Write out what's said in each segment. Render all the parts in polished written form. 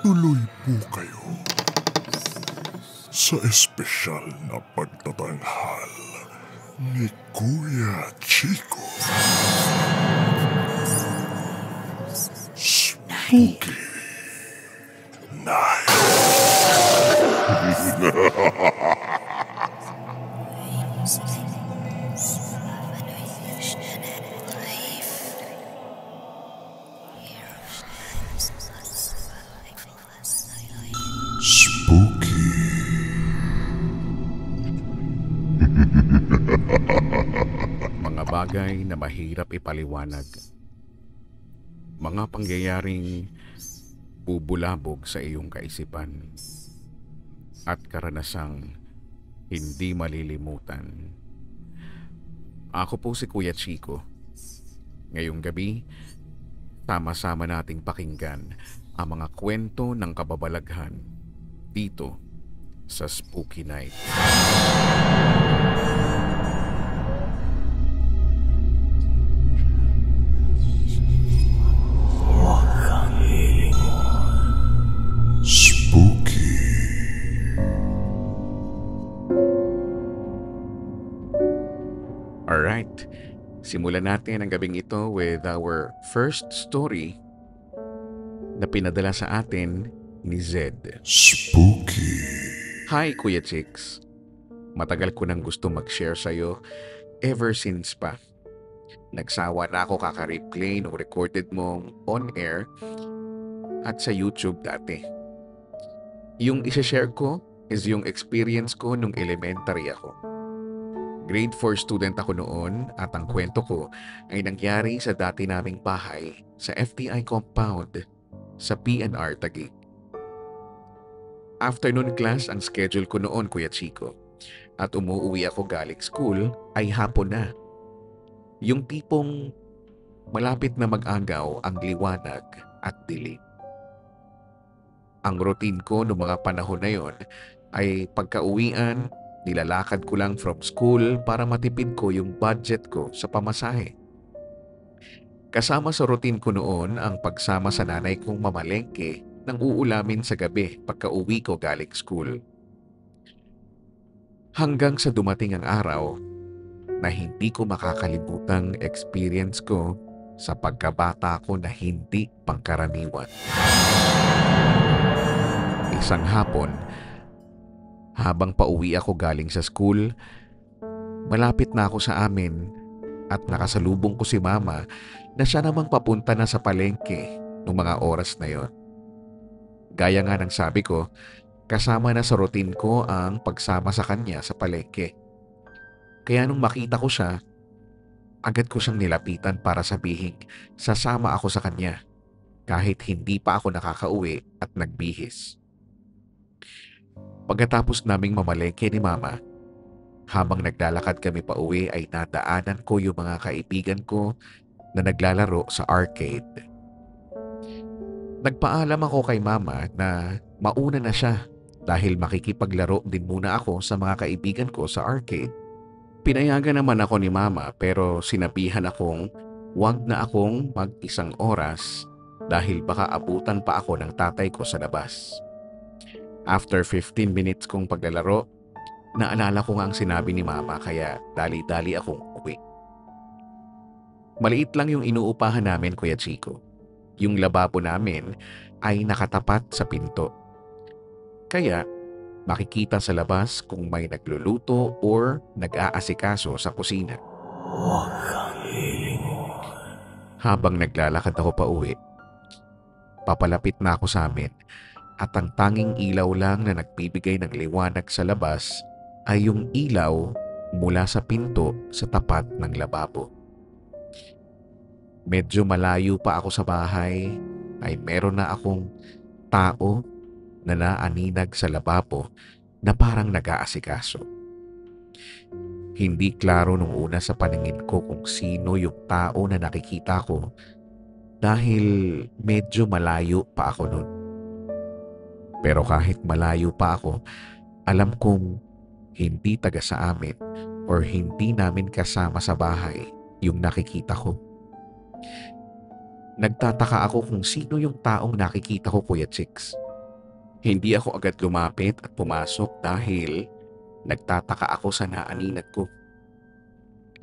tuloy po kayo sa espesyal na pagtatanghal ni Kuya Chico. Spooky Night. Spooky. Mga bagay na mahirap ipaliwanag. Mga pangyayaring bubulabog sa iyong kaisipan at karanasang hindi malilimutan. Ako po si Kuya Chico. Ngayong gabi, sama-sama nating pakinggan ang mga kwento ng kababalaghan dito sa Spooky Night. Spooky. Alright, simulan natin ang gabing ito with our first story na pinadala sa atin ni Zed. Spooky. Hi Kuya Chicks, matagal ko nang gusto mag-share sa'yo ever since pa. Nagsawa na ako kaka-replay ng recorded mong on-air at sa YouTube dati. Yung isa-share ko is yung experience ko nung elementary ako. Grade 4 student ako noon at ang kwento ko ay nangyari sa dati naming bahay sa FTI compound sa PNR Taguig. Afternoon class ang schedule ko noon, Kuya Chico, at umuwi ako galing school ay hapon na. Yung tipong malapit na mag-agaw ang liwanag at dilim. Ang routine ko noong mga panahon na yon ay pagka-uwian, nilalakad ko lang from school para matipid ko yung budget ko sa pamasahe. Kasama sa routine ko noon ang pagsama sa nanay kong mamalengke nang uulamin sa gabi pagka-uwi ko galing school. Hanggang sa dumating ang araw na hindi ko makakalimutang experience ko sa pagkabata ko na hindi pangkaraniwan. Isang hapon, habang pauwi ako galing sa school, malapit na ako sa amin at nakasalubong ko si Mama na siya namang papunta na sa palengke noong mga oras na yon. Gaya nga ng sabi ko, kasama na sa routine ko ang pagsama sa kanya sa palengke. Kaya nung makita ko siya, agad ko siyang nilapitan para sabihin sasama ako sa kanya kahit hindi pa ako nakakauwi at nagbihis. Pagkatapos naming mamalengke ni Mama, habang naglalakad kami pauwi ay nadaanan ko yung mga kaibigan ko na naglalaro sa arcade. Nagpaalam ako kay Mama na mauna na siya dahil makikipaglaro din muna ako sa mga kaibigan ko sa arcade. Pinayagan naman ako ni Mama pero sinabihan akong wag na akong mag-isang oras dahil baka abutan pa ako ng tatay ko sa labas. After 15 minutes kong paglalaro, naalala ko nga ang sinabi ni Mama kaya dali-dali akong uwi. Maliit lang yung inuupahan namin, Kuya Chico. Yung lababo namin ay nakatapat sa pinto. Kaya makikita sa labas kung may nagluluto or nag-aasikaso sa kusina. Habang naglalakad ako pa uwi, papalapit na ako sa amin at ang tanging ilaw lang na nagbibigay ng liwanag sa labas ay yung ilaw mula sa pinto sa tapat ng lababo. Medyo malayo pa ako sa bahay ay meron na akong tao na naaninag sa lababo na parang nag-aasikaso. Hindi klaro nung una sa paningin ko kung sino yung tao na nakikita ko dahil medyo malayo pa ako nun. Pero kahit malayo pa ako, alam kong hindi taga sa amin or hindi namin kasama sa bahay yung nakikita ko. Nagtataka ako kung sino yung taong nakikita ko, Kuya Chicks. Hindi ako agad lumapit at pumasok dahil nagtataka ako sa naaninag ko.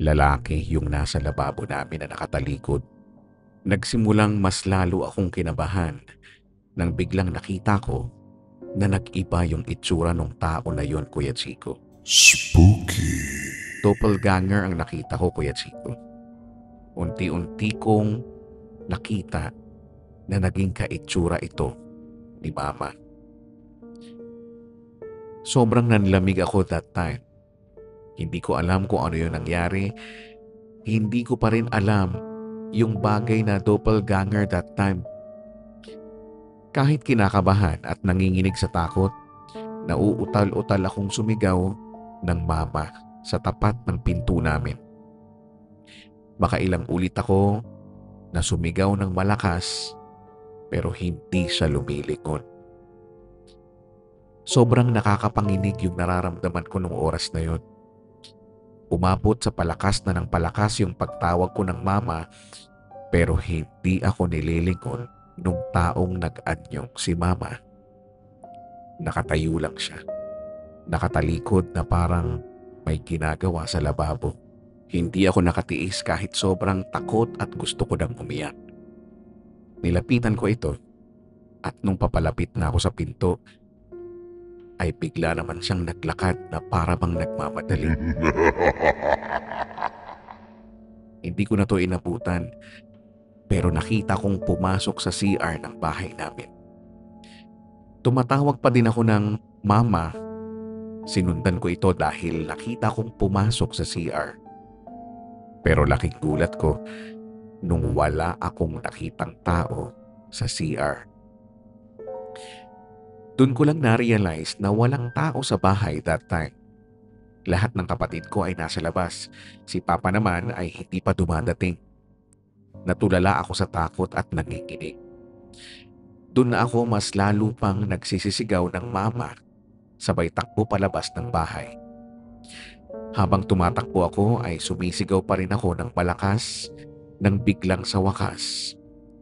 Lalaki yung nasa lababo namin na nakatalikod. Nagsimulang mas lalo akong kinabahan nang biglang nakita ko na nag-iba yung itsura ng tao na yon, Kuya Chico. Spooky. Doppelganger ang nakita ko, Kuya Chico. Unti-unti kong nakita na naging kaitsura ito ni Mama. Sobrang nanlamig ako that time. Hindi ko alam kung ano yung nangyari. Hindi ko pa rin alam yung bagay na doppelganger that time. Kahit kinakabahan at nanginginig sa takot, nauutal-utal akong sumigaw ng Mama sa tapat ng pinto namin. Makailang ulit ako na sumigaw ng malakas pero hindi siya lumilingon. Sobrang nakakapanginig yung nararamdaman ko nung oras na yon. Umabot sa palakas na ng palakas yung pagtawag ko ng Mama pero hindi ako nililingon nung taong nag-anyong si Mama. Nakatayo lang siya. Nakatalikod na parang may ginagawa sa lababo. Hindi ako nakatiis kahit sobrang takot at gusto ko nang umiyak. Nilapitan ko ito at nung papalapit na ako sa pinto, ay bigla naman siyang naglakad na para bang nagmamadali. Hindi ko na to inabutan pero nakita kong pumasok sa CR ng bahay namin. Tumatawag pa din ako ng Mama. Sinundan ko ito dahil nakita kong pumasok sa CR. Pero laking gulat ko nung wala akong nakitang tao sa CR. Doon ko lang na-realize na walang tao sa bahay that time. Lahat ng kapatid ko ay nasa labas. Si Papa naman ay hindi pa dumadating. Natulala ako sa takot at nanginginig. Doon na ako mas lalo pang nagsisisigaw ng Mama, sabay takbo palabas ng bahay. Habang tumatakbo ako ay sumisigaw pa rin ako ng malakas nang biglang sa wakas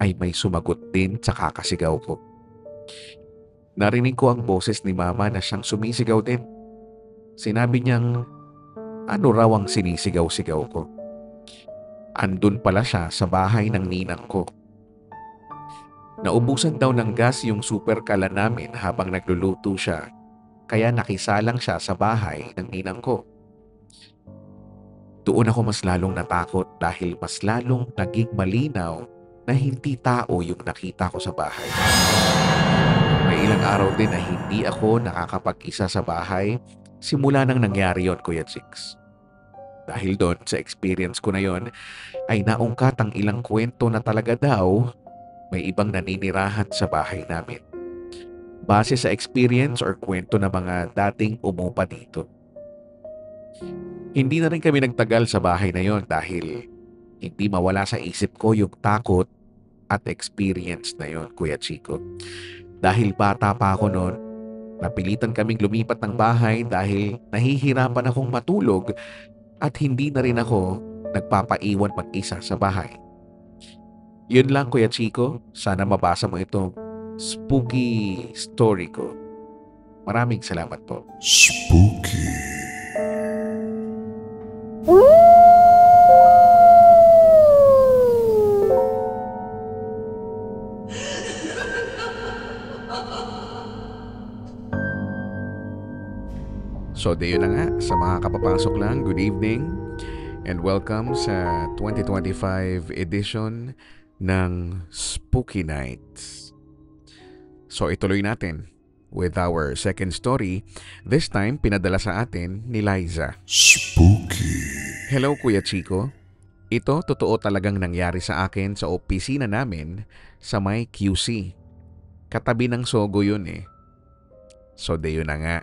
ay may sumagot din sa kakasigaw ko. Narinig ko ang boses ni Mama na siyang sumisigaw din. Sinabi niyang ano raw ang sinisigaw-sigaw ko. Andun pala siya sa bahay ng ninang ko. Naubusan daw ng gas yung super kala namin habang nagluluto siya, kaya nakisalang siya sa bahay ng ninang ko. Doon ako mas lalong natakot dahil mas lalong naging malinaw na hindi tao yung nakita ko sa bahay. May ilang araw din na hindi ako nakakapag-isa sa bahay simula nang nangyari yon, Kuya Chicks. Dahil doon sa experience ko na yon ay naungkat ang ilang kwento na talaga daw may ibang naninirahan sa bahay namin. Base sa experience or kwento ng mga dating umupa dito. Hindi na rin kami nagtagal sa bahay na yon dahil hindi mawala sa isip ko yung takot at experience na yon, Kuya Chico. Dahil bata pa ako noon, napilitan kaming lumipat ng bahay dahil nahihirapan akong matulog at hindi na rin ako nagpapaiwan mag-isa sa bahay. Yun lang, Kuya Chico. Sana mabasa mo itong spooky story ko. Maraming salamat po. Spooky. So, yun na nga. Sa mga kapapasok lang, good evening and welcome sa 2025 edition ng Spooky Nights. So, ituloy natin with our second story. This time, pinadala sa atin ni Liza. Spooky. Hello, Kuya Chico. Ito totoo talagang nangyari sa akin sa opisina namin sa may QC. Katabi ng Sogo yun eh. So, yun na nga.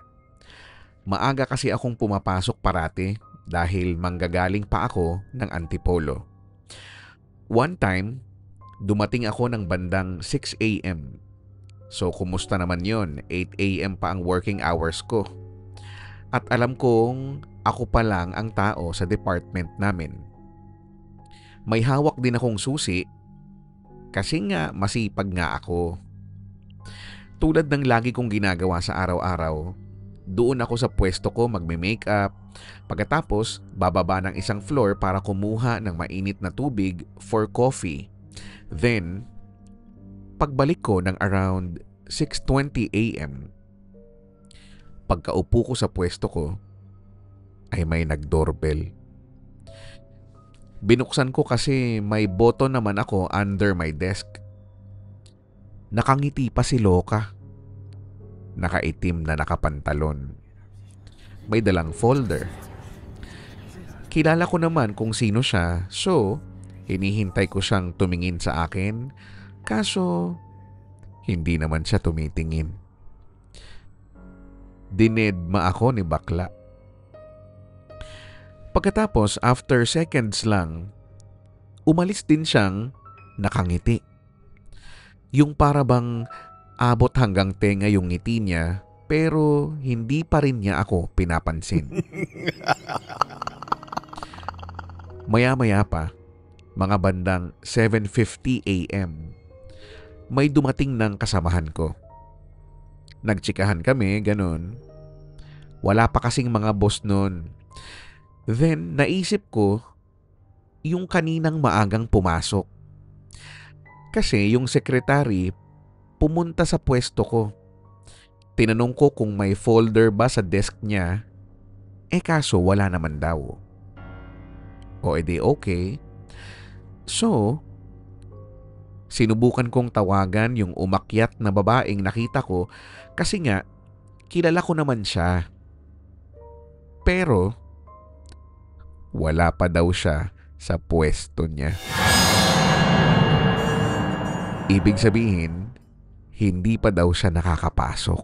Maaga kasi akong pumapasok parati dahil manggagaling pa ako ng Antipolo. One time, dumating ako ng bandang 6 a.m. So, kumusta naman yon? 8 a.m. pa ang working hours ko. At alam kong ako pa lang ang tao sa department namin. May hawak din akong susi kasi nga masipag nga ako. Tulad ng lagi kong ginagawa sa araw-araw, doon ako sa pwesto ko magme-makeup. Pagkatapos, bababa ng isang floor para kumuha ng mainit na tubig for coffee. Then, pagbalik ko ng around 6:20 a.m., pagkaupo ko sa pwesto ko, ay may nag-doorbell. Binuksan ko kasi may button naman ako under my desk. Nakangiti pa si Loka. Nakaitim na nakapantalon. May dalang folder. Kilala ko naman kung sino siya, so hinihintay ko siyang tumingin sa akin. Kaso, hindi naman siya tumitingin. Dinedma ako ni bakla. Pagkatapos, after seconds lang, umalis din siyang nakangiti. Yung para bang abot hanggang tenga yung ngiti niya, pero hindi pa rin niya ako pinapansin. Maya-maya pa, mga bandang 7:50 a.m., may dumating ng kasamahan ko. Nagtsikahan kami, ganun. Wala pa kasing mga boss nun. Then, naisip ko, yung kaninang maagang pumasok. Kasi yung sekretary, pumunta sa pwesto ko. Tinanong ko kung may folder ba sa desk niya, kaso wala naman daw. O edi okay. So, sinubukan kong tawagan yung umakyat na babaeng nakita ko kasi nga, kilala ko naman siya. Pero, wala pa daw siya sa pwesto niya. Ibig sabihin, hindi pa daw siya nakakapasok.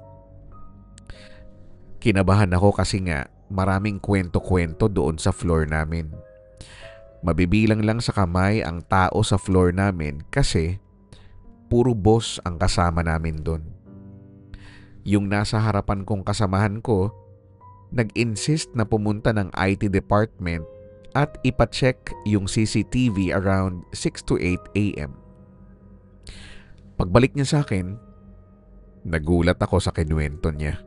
Kinabahan ako kasi nga maraming kwento-kwento doon sa floor namin. Mabibilang lang sa kamay ang tao sa floor namin kasi puro boss ang kasama namin doon. Yung nasa harapan kong kasamahan ko, nag-insist na pumunta ng IT department at ipacheck yung CCTV around 6 to 8 a.m. Pagbalik niya sa akin, nagulat ako sa kinuwento niya.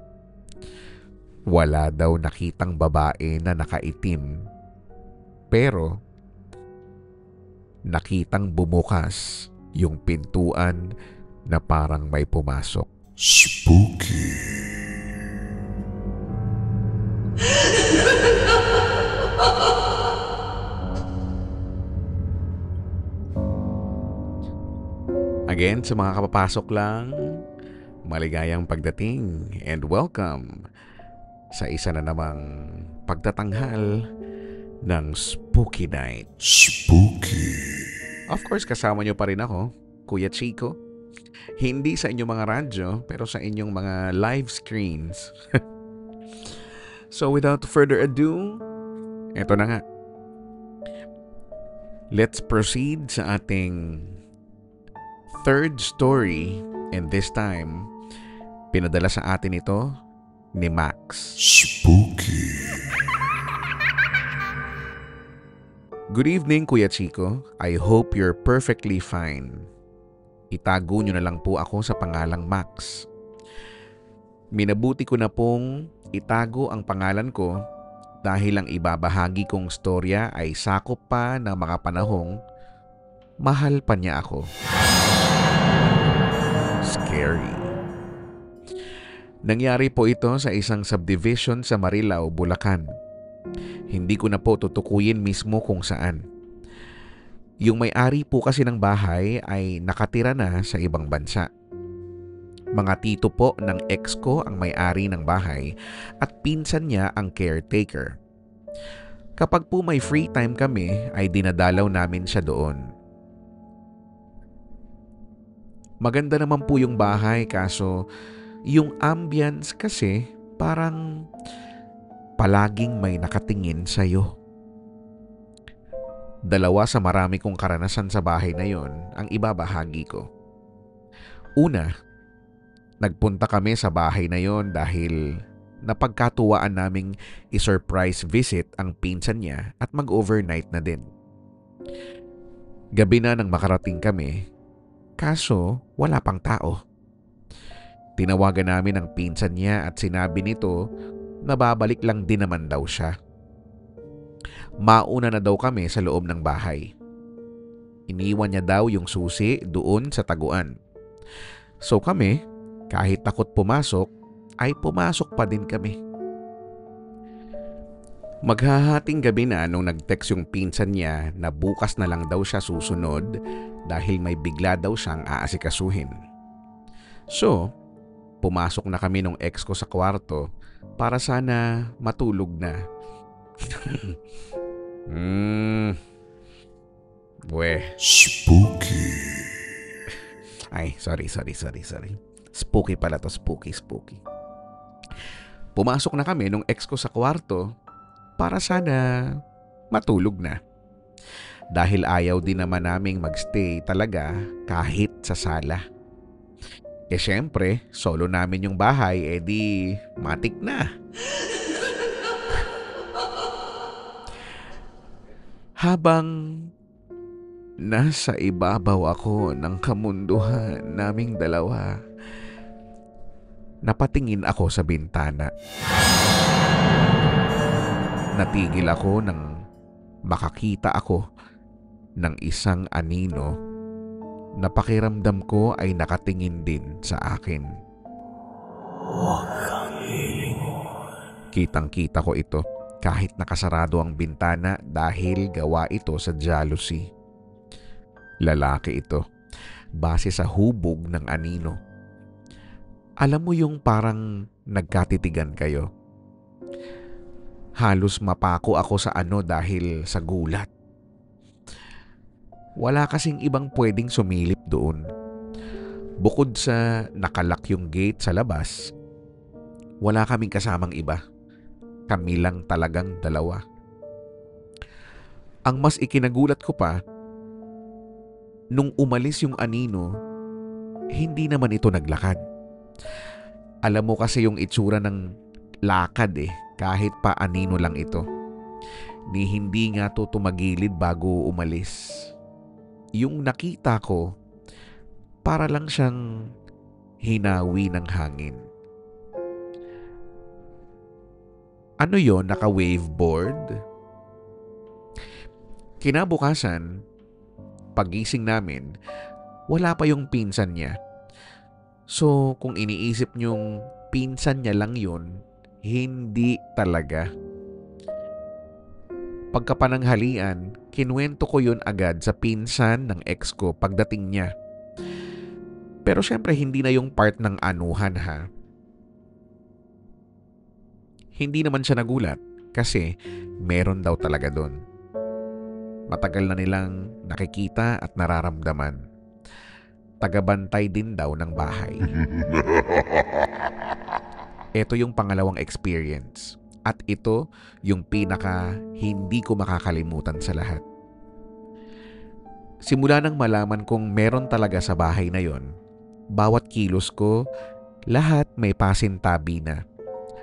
Wala daw nakitang babae na nakaitim. Pero, nakitang bumukas yung pintuan na parang may pumasok. Spooky. Again, sa mga kapapasok lang, maligayang pagdating and welcome sa isa na namang pagtatanghal ng Spooky Night. Spooky. Of course, kasama nyo pa rin ako, Kuya Chico. Hindi sa inyong mga radyo, pero sa inyong mga live screens. So without further ado, eto na nga. Let's proceed sa ating third story, and this time, pinadala sa atin ito ni Max. Spooky. Good evening, Kuya Chico. I hope you're perfectly fine. Itago nyo na lang po ako sa pangalang Max. Minabuti ko na pong itago ang pangalan ko dahil ang ibabahagi kong storya ay sakop pa ng mga panahong mahal pa niya ako. Scary. Nangyari po ito sa isang subdivision sa Marilao, Bulacan. Hindi ko na po tutukuyin mismo kung saan. Yung may-ari po kasi ng bahay ay nakatira na sa ibang bansa. Mga tito po ng ex ko ang may-ari ng bahay at pinsan niya ang caretaker. Kapag po may free time kami ay dinadalaw namin siya doon. Maganda naman po yung bahay kaso yung ambience kasi parang palaging may nakatingin sa'yo. Dalawa sa marami kong karanasan sa bahay na yon ang ibabahagi ko. Una, nagpunta kami sa bahay na yon dahil napagkatuwaan naming i-surprise visit ang pinsan niya at mag-overnight na din. Gabi na nang makarating kami, kaso wala pang tao. Tinawagan namin ang pinsan niya at sinabi nito na babalik lang din naman daw siya. Mauna na daw kami sa loob ng bahay. Iniwan niya daw yung susi doon sa taguan. So kami, kahit takot pumasok, ay pumasok pa din kami. Maghahating gabi na nung nag-text yung pinsan niya na bukas na lang daw siya susunod dahil may bigla daw siyang aasikasuhin. So, pumasok na kami nung ex ko sa kwarto para sana matulog na. Spooky. Ay, sorry. Spooky pala to, spooky. Pumasok na kami nung ex ko sa kwarto para sana matulog na. Dahil ayaw din naman naming magstay talaga kahit sa sala. Syempre, solo namin yung bahay, di matik na. Habang nasa ibabaw ako ng kamunduhan naming dalawa, napatingin ako sa bintana. Natigil ako nang makakita ako ng isang anino na pakiramdam ko ay nakatingin din sa akin. Kitang-kita ko ito kahit nakasarado ang bintana dahil gawa ito sa jealousy. Lalaki ito, base sa hubog ng anino. Alam mo yung parang nagkatitigan kayo? Halos mapako ako sa dahil sa gulat. Wala kasing ibang pwedeng sumilip doon. Bukod sa nakalak yung gate sa labas, wala kaming kasamang iba. Kami lang talagang dalawa. Ang mas ikinagulat ko pa, nung umalis yung anino, hindi naman ito naglakad. Alam mo kasi yung itsura ng lakad kahit pa anino lang ito. Hindi nga to tumagilid bago umalis. Yung nakita ko, para lang siyang hinawi ng hangin. Ano yon, naka-waveboard? Kinabukasan, pagising namin, wala pa yung pinsan niya. So, kung iniisip niyong pinsan niya lang yun, hindi talaga. Pagkapananghalian, kinuwento ko yun agad sa pinsan ng ex ko pagdating niya. Pero syempre hindi na yung part ng anuhan ha. Hindi naman siya nagulat kasi meron daw talaga doon. Matagal na nilang nakikita at nararamdaman. Tagabantay din daw ng bahay. Ito yung pangalawang experience. At ito yung pinaka hindi ko makakalimutan sa lahat. Simula nang malaman kong meron talaga sa bahay na yon, bawat kilos ko, lahat may pasintabi na.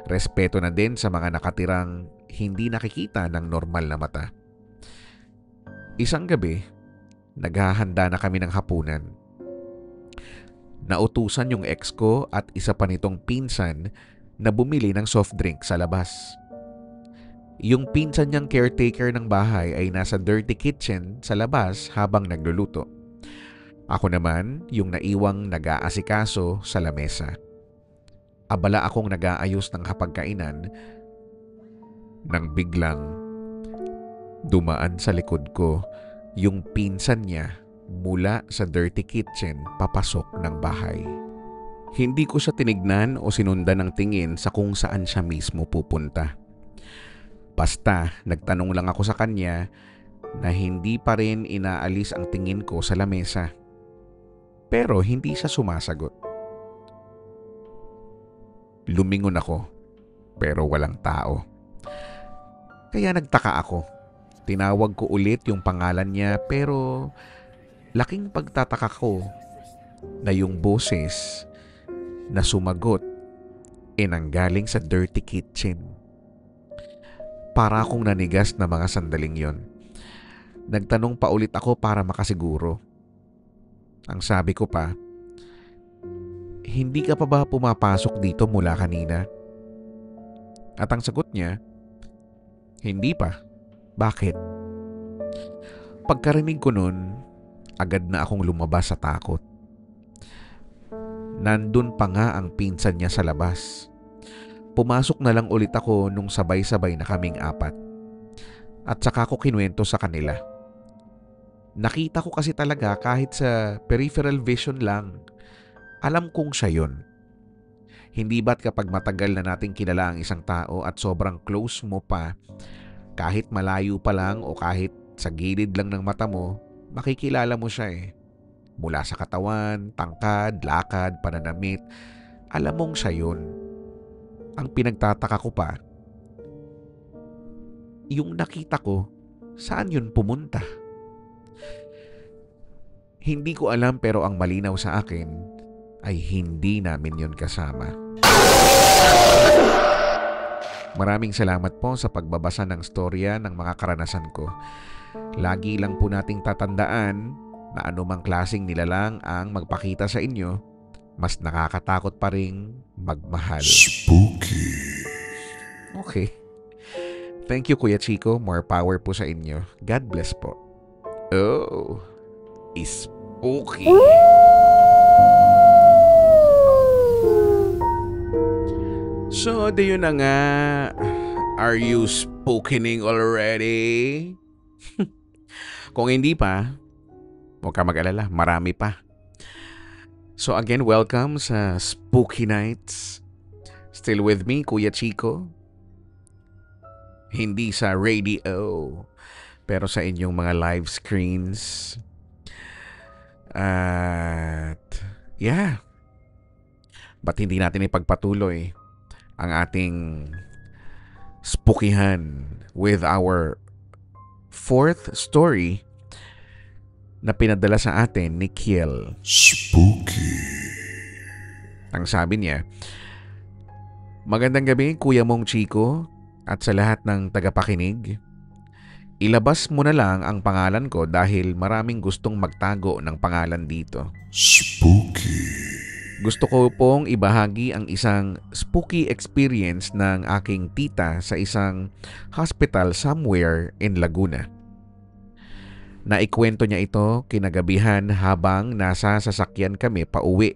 Respeto na din sa mga nakatirang hindi nakikita ng normal na mata. Isang gabi, naghahanda na kami ng hapunan. Nautusan yung ex ko at isa pa nitong pinsan na bumili ng soft drink sa labas. Yung pinsan niyang caretaker ng bahay ay nasa dirty kitchen sa labas habang nagluluto. Ako naman yung naiwang nag-aasikaso sa lamesa. Abala akong nag-aayos ng hapagkainan nang biglang dumaan sa likod ko yung pinsan niya mula sa dirty kitchen papasok ng bahay. Hindi ko siya tinignan o sinundan ng tingin sa kung saan siya mismo pupunta. Basta nagtanong lang ako sa kanya na hindi pa rin inaalis ang tingin ko sa lamesa. Pero hindi siya sumasagot. Lumingon ako pero walang tao. Kaya nagtaka ako. Tinawag ko ulit yung pangalan niya pero laking pagtataka ko na yung boses na sumagot nanggaling sa dirty kitchen. Para akong nanigas na mga sandaling yon. Nagtanong pa ulit ako para makasiguro. Ang sabi ko pa, hindi ka pa ba pumapasok dito mula kanina? At ang sagot niya, hindi pa. Bakit? Pagkarinig ko nun, agad na akong lumabas sa takot. Nandun pa nga ang pinsan niya sa labas. Pumasok na lang ulit ako nung sabay-sabay na kaming apat. At saka ko kinuwento sa kanila. Nakita ko kasi talaga kahit sa peripheral vision lang. Alam kong siya yun. Hindi ba't kapag matagal na nating kilala ang isang tao at sobrang close mo pa, kahit malayo pa lang o kahit sa gilid lang ng mata mo, makikilala mo siya eh. Mula sa katawan, tangkad, lakad, pananamit, alam mong siya yun. Ang pinagtataka ko pa, yung nakita ko, saan yun pumunta? Hindi ko alam pero ang malinaw sa akin ay hindi namin yun kasama. Maraming salamat po sa pagbabasa ng storya ng mga karanasan ko. Lagi lang po nating tatandaan na anumang klaseng nilalang ang magpakita sa inyo, mas nakakatakot pa ring magmahal. Spooky. Okay. Thank you, Kuya Chico. More power po sa inyo. God bless po. Oh, spooky. So, yun na nga. Are you spookening already? Kung hindi pa, huwag ka mag-alala. Marami pa. So again, welcome sa Spooky Nights. Still with me, Kuya Chico. Hindi sa radio, pero sa inyong mga live screens. At yeah, ba't hindi natin ipagpatuloy ang ating spookihan with our fourth story na pinadala sa atin ni Kiel. Spooky. Ang sabi niya, magandang gabi, Kuya Mong Chico, at sa lahat ng tagapakinig. Ilabas mo na lang ang pangalan ko dahil maraming gustong magtago ng pangalan dito. Spooky. Gusto ko pong ibahagi ang isang spooky experience ng aking tita sa isang hospital somewhere in Laguna. Naikwento niya ito kinagabihan habang nasa sasakyan kami pauwi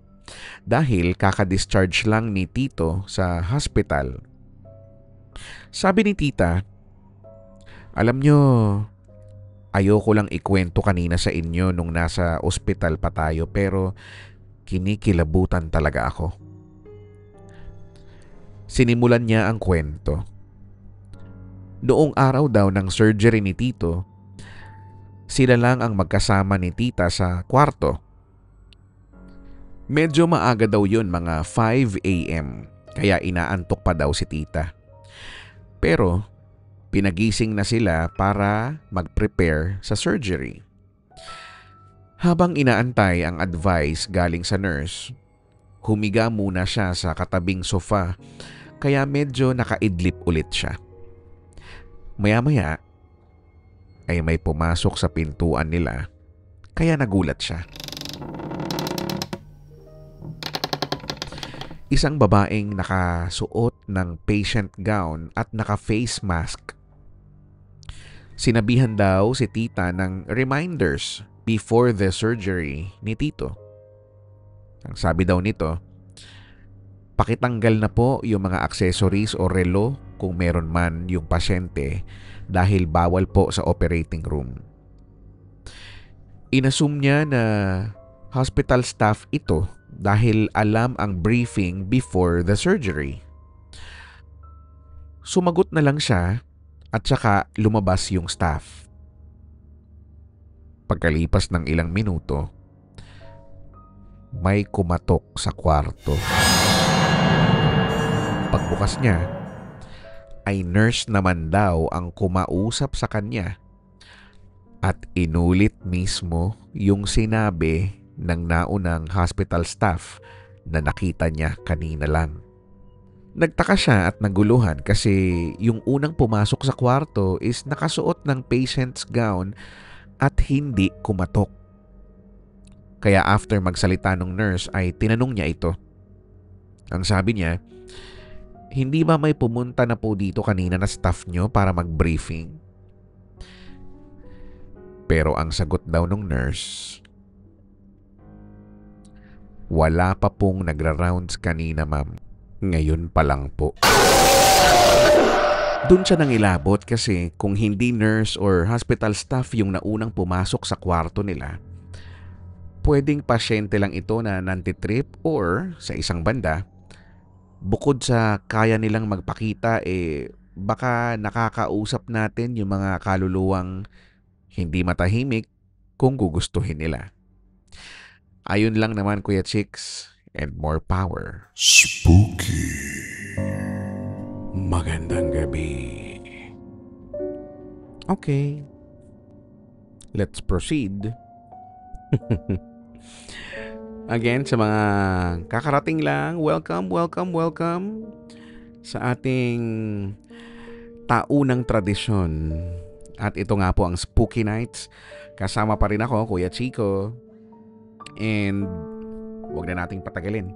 dahil kakadischarge lang ni Tito sa hospital. Sabi ni Tita, alam nyo, ayoko lang ikwento kanina sa inyo nung nasa ospital pa tayo pero kinikilabutan talaga ako. Sinimulan niya ang kwento. Noong araw daw ng surgery ni Tito, sila lang ang magkasama ni Tita sa kwarto. Medyo maaga daw yun, mga 5 a.m. Kaya inaantok pa daw si Tita. Pero pinagising na sila para mag-prepare sa surgery. Habang inaantay ang advice galing sa nurse, humiga muna siya sa katabing sofa kaya medyo nakaidlip ulit siya. Maya-maya ay may pumasok sa pintuan nila kaya nagulat siya. Isang babaeng nakasuot ng patient gown at naka-face mask. Sinabihan daw si Tita ng reminders before the surgery ni Tito. Ang sabi daw nito, pakitanggal na po yung mga accessories o relo kung meron man yung pasyente dahil bawal po sa operating room. Inassume niya na hospital staff ito dahil alam ang briefing before the surgery. Sumagot na lang siya at saka lumabas yung staff. Pagkalipas ng ilang minuto, may kumatok sa kwarto. Pagbukas niya, ay nurse naman daw ang kumausap sa kanya at inulit mismo yung sinabi ng naunang hospital staff na nakita niya kanina lang. Nagtaka siya at naguluhan kasi yung unang pumasok sa kwarto is nakasuot ng patient's gown at hindi kumatok. Kaya after magsalita ng nurse ay tinanong niya ito, Ang sabi niya, hindi ba may pumunta na po dito kanina na staff nyo para mag-briefing? Pero ang sagot daw ng nurse, wala pa pong nagra-rounds kanina ma'am. Ngayon pa lang po. Doon siya nang ilabot kasi kung hindi nurse or hospital staff yung naunang pumasok sa kwarto nila, pwedeng pasyente lang ito na nantitrip or sa isang banda, bukod sa kaya nilang magpakita, baka nakakausap natin yung mga kaluluwang hindi matahimik kung gugustuhin nila. Ayun lang naman Kuya Chicks, and more power. Spooky. Magandang gabi. Okay. Let's proceed. Again, sa mga kakarating lang, welcome sa ating taunang tradisyon. At ito nga po ang Spooky Nights. Kasama pa rin ako, Kuya Chico. And huwag na nating patagalin.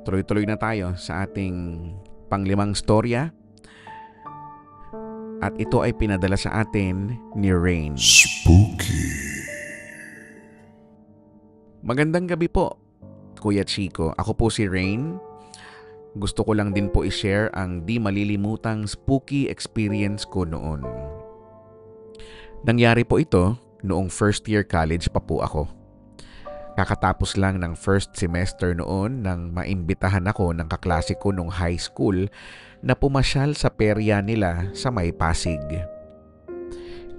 Tuloy-tuloy na tayo sa ating panglimang storya. At ito ay pinadala sa atin ni Rain. Spooky. Magandang gabi po, Kuya Chico. Ako po si Rain. Gusto ko lang din po i-share ang di malilimutang spooky experience ko noon. Nangyari po ito noong first year college pa po ako. Kakatapos lang ng first semester noon nang maimbitahan ako ng kaklase ko nung high school na pumasyal sa perya nila sa may Pasig.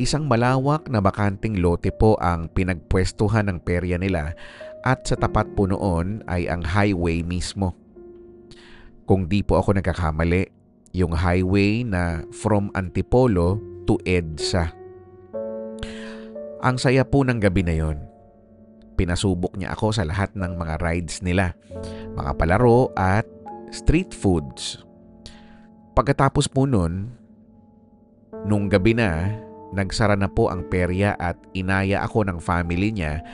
Isang malawak na bakanting lote po ang pinagpwestuhan ng perya nila at sa tapat po noon ay ang highway mismo. Kung di po ako nagkakamali, yung highway na from Antipolo to EDSA. Ang saya po ng gabi na yon. Pinasubok niya ako sa lahat ng mga rides nila, mga palaro at street foods. Pagkatapos po nun, nung gabi na, nagsara na po ang perya at inaya ako ng family niya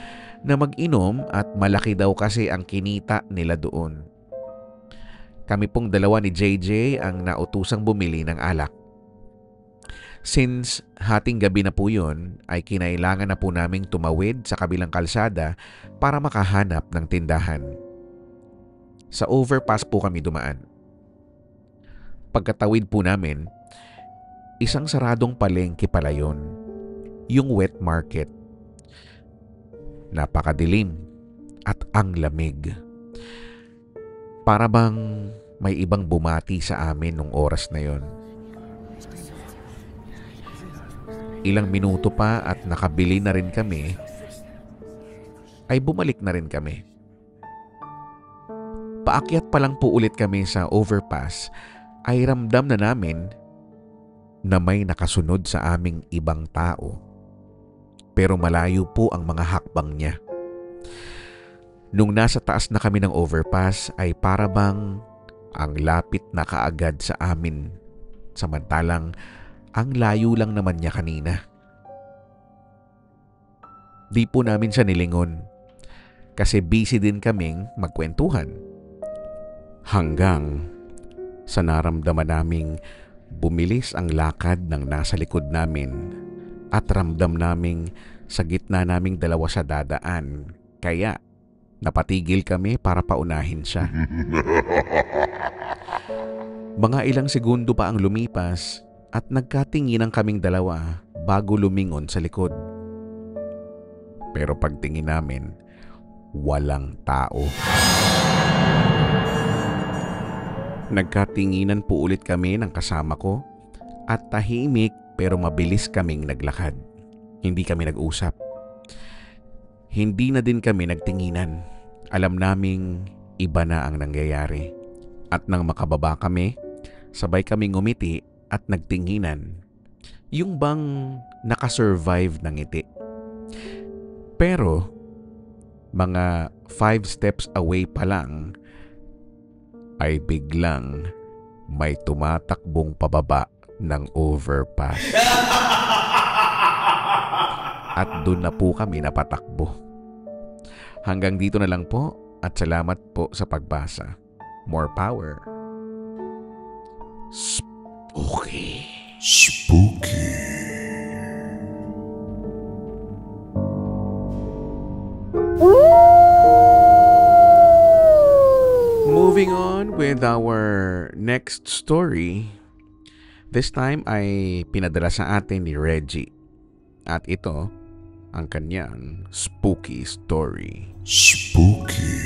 na mag-inom at malaki daw kasi ang kinita nila doon. Kami pong dalawa ni JJ ang nautusang bumili ng alak. Since hating gabi na po yun, ay kinailangan na po naming tumawid sa kabilang kalsada para makahanap ng tindahan. Sa overpass po kami dumaan. Pagkatawid po namin, isang saradong palengke pala yun, yung wet market. Napakadilim at ang lamig. Para bang may ibang bumati sa amin nung oras na yon. Ilang minuto pa at nakabili na rin kami, ay bumalik na rin kami. Paakyat pa lang po ulit kami sa overpass, ay ramdam na namin na may nakasunod sa aming ibang tao. Pero malayo po ang mga hakbang niya. Nung nasa taas na kami ng overpass ay para bang ang lapit na kaagad sa amin, samantalang ang layo lang naman niya kanina. Di po namin siya nilingon kasi busy din kaming magkwentuhan. Hanggang sa naramdaman naming bumilis ang lakad ng nasa likod namin at ramdam naming sa gitna naming dalawa sa dadaan, kaya napatigil kami para paunahin siya. Mga ilang segundo pa ang lumipas at nagkatinginan kaming dalawa bago lumingon sa likod. Pero pagtingin namin, walang tao. Nagkatinginan po ulit kami ng kasama ko at tahimik pero mabilis kaming naglakad. Hindi kami nag-usap. Hindi na din kami nagtinginan. Alam naming iba na ang nangyayari. At nang makababa kami, sabay kaming ngumiti at nagtinginan. Yung bang nakasurvive ng ngiti. Pero, mga 5 steps away pa lang, ay biglang may tumatakbong pababa ng overpass. At doon na po kami napatakbo. Hanggang dito na lang po at salamat po sa pagbasa. more power. Spooky. Spooky. Moving on with our next story. This time ay pinadala sa atin ni Reggie. At ito ang kanyang spooky story. Spooky.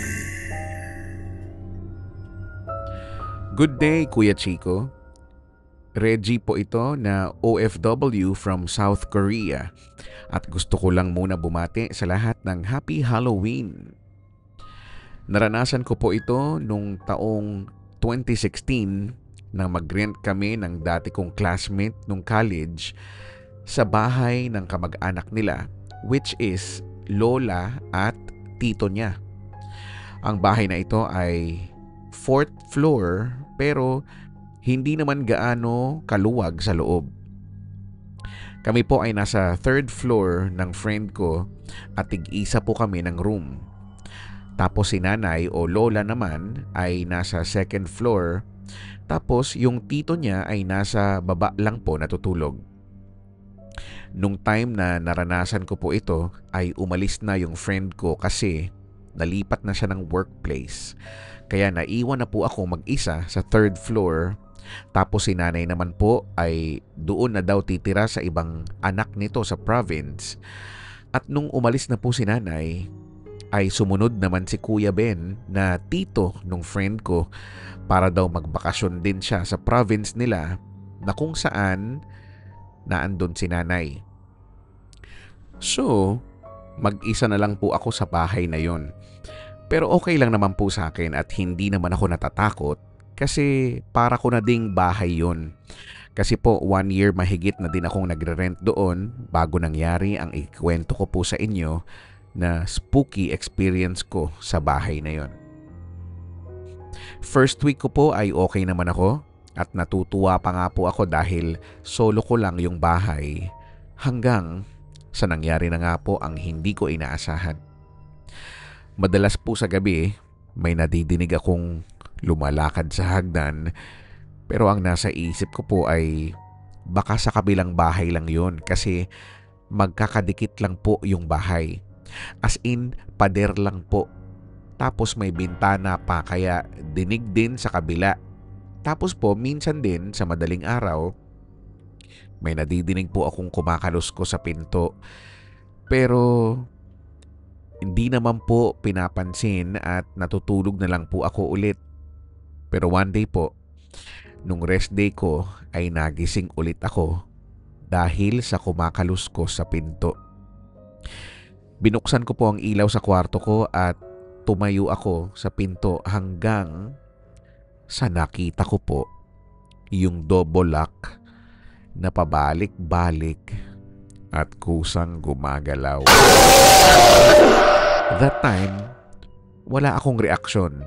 Good day, Kuya Chico. Reggie po ito na OFW from South Korea. At gusto ko lang muna bumati sa lahat ng Happy Halloween. Naranasan ko po ito nung taong 2016 nang mag-rent kami ng dati kong classmate nung college sa bahay ng kamag-anak nila, which is lola at tito niya. Ang bahay na ito ay 4th floor pero hindi naman gaano kaluwag sa loob. Kami po ay nasa 3rd floor ng friend ko at tig-isa po kami ng room. Tapos si nanay o lola naman ay nasa 2nd floor. Tapos yung tito niya ay nasa baba lang po natutulog. Nung time na naranasan ko po ito ay umalis na yung friend ko kasi nalipat na siya ng workplace. Kaya naiwan na po ako mag-isa sa 3rd floor. Tapos si nanay naman po ay doon na daw titira sa ibang anak nito sa province. At nung umalis na po si nanay, ay sumunod naman si Kuya Ben na tito nung friend ko para daw magbakasyon din siya sa province nila na kung saan naandun si nanay. So, mag-isa na lang po ako sa bahay na yon. Pero okay lang naman po sa akin at hindi naman ako natatakot kasi para ko na ding bahay yon. Kasi po 1 year mahigit na din akong nagre-rent doon bago nangyari ang ikwento ko po sa inyo na spooky experience ko sa bahay na yon. First week ko po ay okay naman ako at natutuwa pa nga po ako dahil solo ko lang yung bahay hanggang sa nangyari na nga po ang hindi ko inaasahan. Madalas po sa gabi may nadidinig akong lumalakad sa hagdan pero ang nasa isip ko po ay baka sa kabilang bahay lang yon kasi magkakadikit lang po yung bahay. As in, pader lang po. Tapos may bintana pa kaya dinig din sa kabila. Tapos po, minsan din sa madaling araw, may nadidinig po akong kumakalusko sa pinto. Pero hindi naman po pinapansin at natutulog na lang po ako ulit. Pero one day po, nung rest day ko ay nagising ulit ako dahil sa kumakalusko sa pinto. Binuksan ko po ang ilaw sa kwarto ko at tumayo ako sa pinto hanggang sa nakita ko po yung double lock na pabalik-balik at kusang gumagalaw. That time, wala akong reaksyon.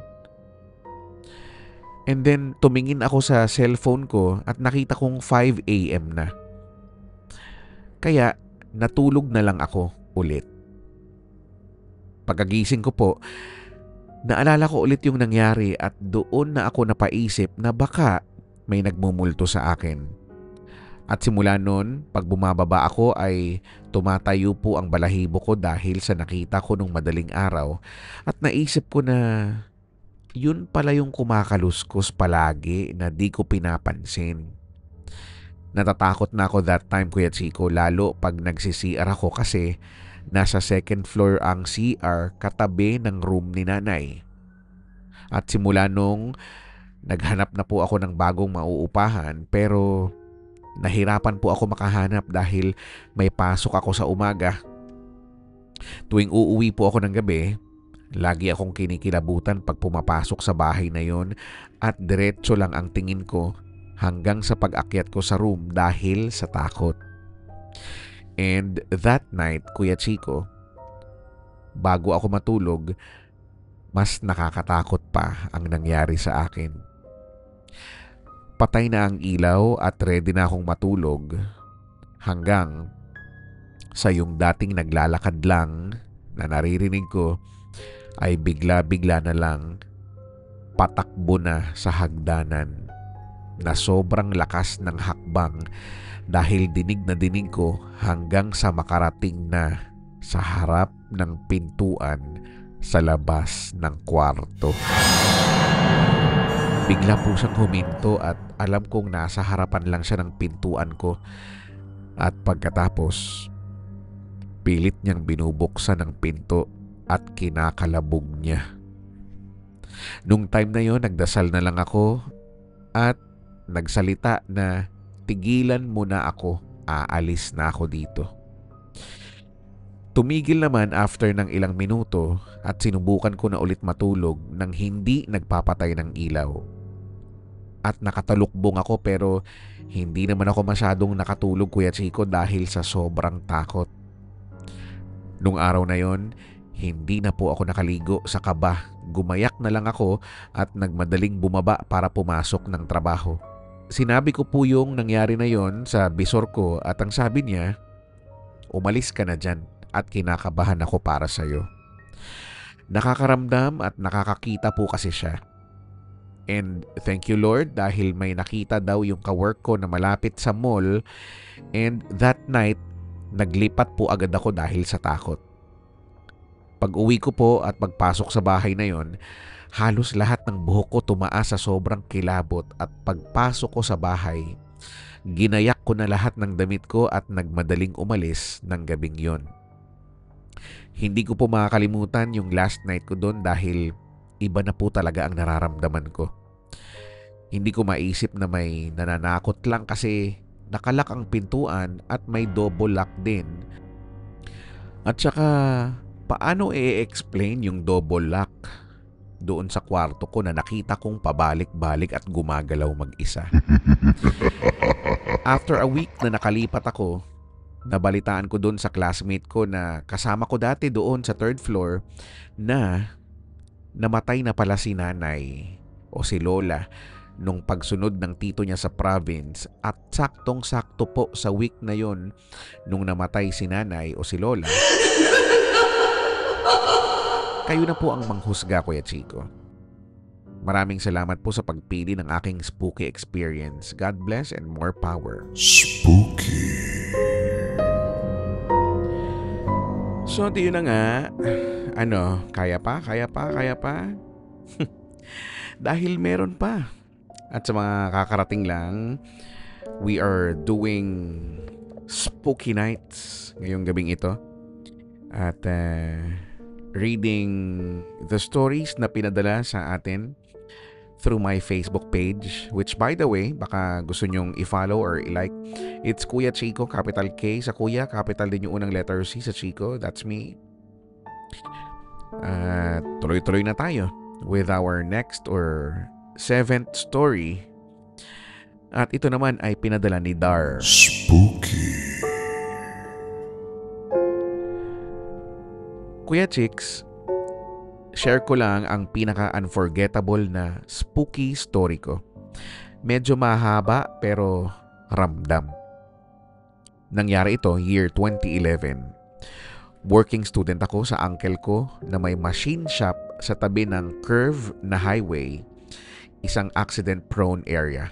And then tumingin ako sa cellphone ko at nakita kong 5 AM na. Kaya natulog na lang ako ulit. Pagkagising ko po, naalala ko ulit yung nangyari at doon na ako napaisip na baka may nagmumulto sa akin. At simula noon, pag bumababa ako ay tumatayo po ang balahibo ko dahil sa nakita ko nung madaling araw at naisip ko na yun pala yung kumakaluskos palagi na di ko pinapansin. Natatakot na ako that time, Kuya Chico, lalo pag nagsi-CR ako kasi nasa 2nd floor ang CR katabi ng room ni nanay. At simula nung naghanap na po ako ng bagong mauupahan pero nahirapan po ako makahanap dahil may pasok ako sa umaga. Tuwing uuwi po ako ng gabi, lagi akong kinikilabutan pag pumapasok sa bahay na yon at diretso lang ang tingin ko hanggang sa pag-akyat ko sa room dahil sa takot. And that night, Kuya Chico, bago ako matulog, mas nakakatakot pa ang nangyari sa akin. Patay na ang ilaw at ready na akong matulog hanggang sa yung dating naglalakad lang na naririnig ko ay bigla-bigla na lang patakbo na sa hagdanan na sobrang lakas ng hakbang dahil dinig na dinig ko hanggang sa makarating na sa harap ng pintuan sa labas ng kwarto. Bigla po siyang huminto at alam kong nasa harapan lang siya ng pintuan ko. At pagkatapos, pilit niyang binubuksan ang pinto at kinakalabog niya. Nung time na yon, nagdasal na lang ako at nagsalita na tigilan mo na ako, aalis na ako dito. Tumigil naman after ng ilang minuto at sinubukan ko na ulit matulog nang hindi nagpapatay ng ilaw. At nakatalukbong ako pero hindi naman ako masyadong nakatulog, Kuya Chico, dahil sa sobrang takot. Nung araw na yon, hindi na po ako nakaligo sa kaba. Gumayak na lang ako at nagmadaling bumaba para pumasok ng trabaho. Sinabi ko po yung nangyari na yon sa bisor ko at ang sabi niya, umalis ka na dyan at kinakabahan ako para sa'yo. Nakakaramdam at nakakakita po kasi siya. And thank you Lord dahil may nakita daw yung kawork ko na malapit sa mall, and that night, naglipat po agad ako dahil sa takot. Pag-uwi ko po at pagpasok sa bahay na yon, halos lahat ng buhok ko tumaas sa sobrang kilabot at pagpasok ko sa bahay, ginayak ko na lahat ng damit ko at nagmadaling umalis ng gabing yon. Hindi ko po makakalimutan yung last night ko doon dahil iba na po talaga ang nararamdaman ko. Hindi ko maisip na may nananakot lang kasi nakalak ang pintuan at may double lock din. At saka, paano i-explain yung double lock doon sa kwarto ko na nakita kong pabalik-balik at gumagalaw mag-isa? After a week na nakalipat ako, nabalitaan ko doon sa classmate ko na kasama ko dati doon sa 3rd floor na namatay na pala si nanay o si lola nung pagsunod ng tito niya sa province, at saktong-sakto po sa week na yon nung namatay si nanay o si lola. Kayo na po ang manghusga, Kuya Chico. Maraming salamat po sa pagpili ng aking spooky experience. God bless and more power. Spooky. So, yun na nga. Kaya pa? Dahil meron pa. At sa mga kakarating lang, we are doing spooky nights ngayong gabing ito. At reading the stories na pinadala sa atin through my Facebook page, which by the way, baka gusto nyong i-follow or i-like. It's Kuya Chico, capital K sa Kuya, capital din yung unang letter C sa Chico. That's me. Tuloy-tuloy na tayo with our next or 7th story. At ito naman ay pinadala ni Dar. Spooky. Kuya Chicks, share ko lang ang pinaka-unforgettable na spooky story ko. Medyo mahaba pero ramdam. Nangyari ito year 2011. Working student ako sa uncle ko na may machine shop sa tabi ng curve na highway, isang accident-prone area.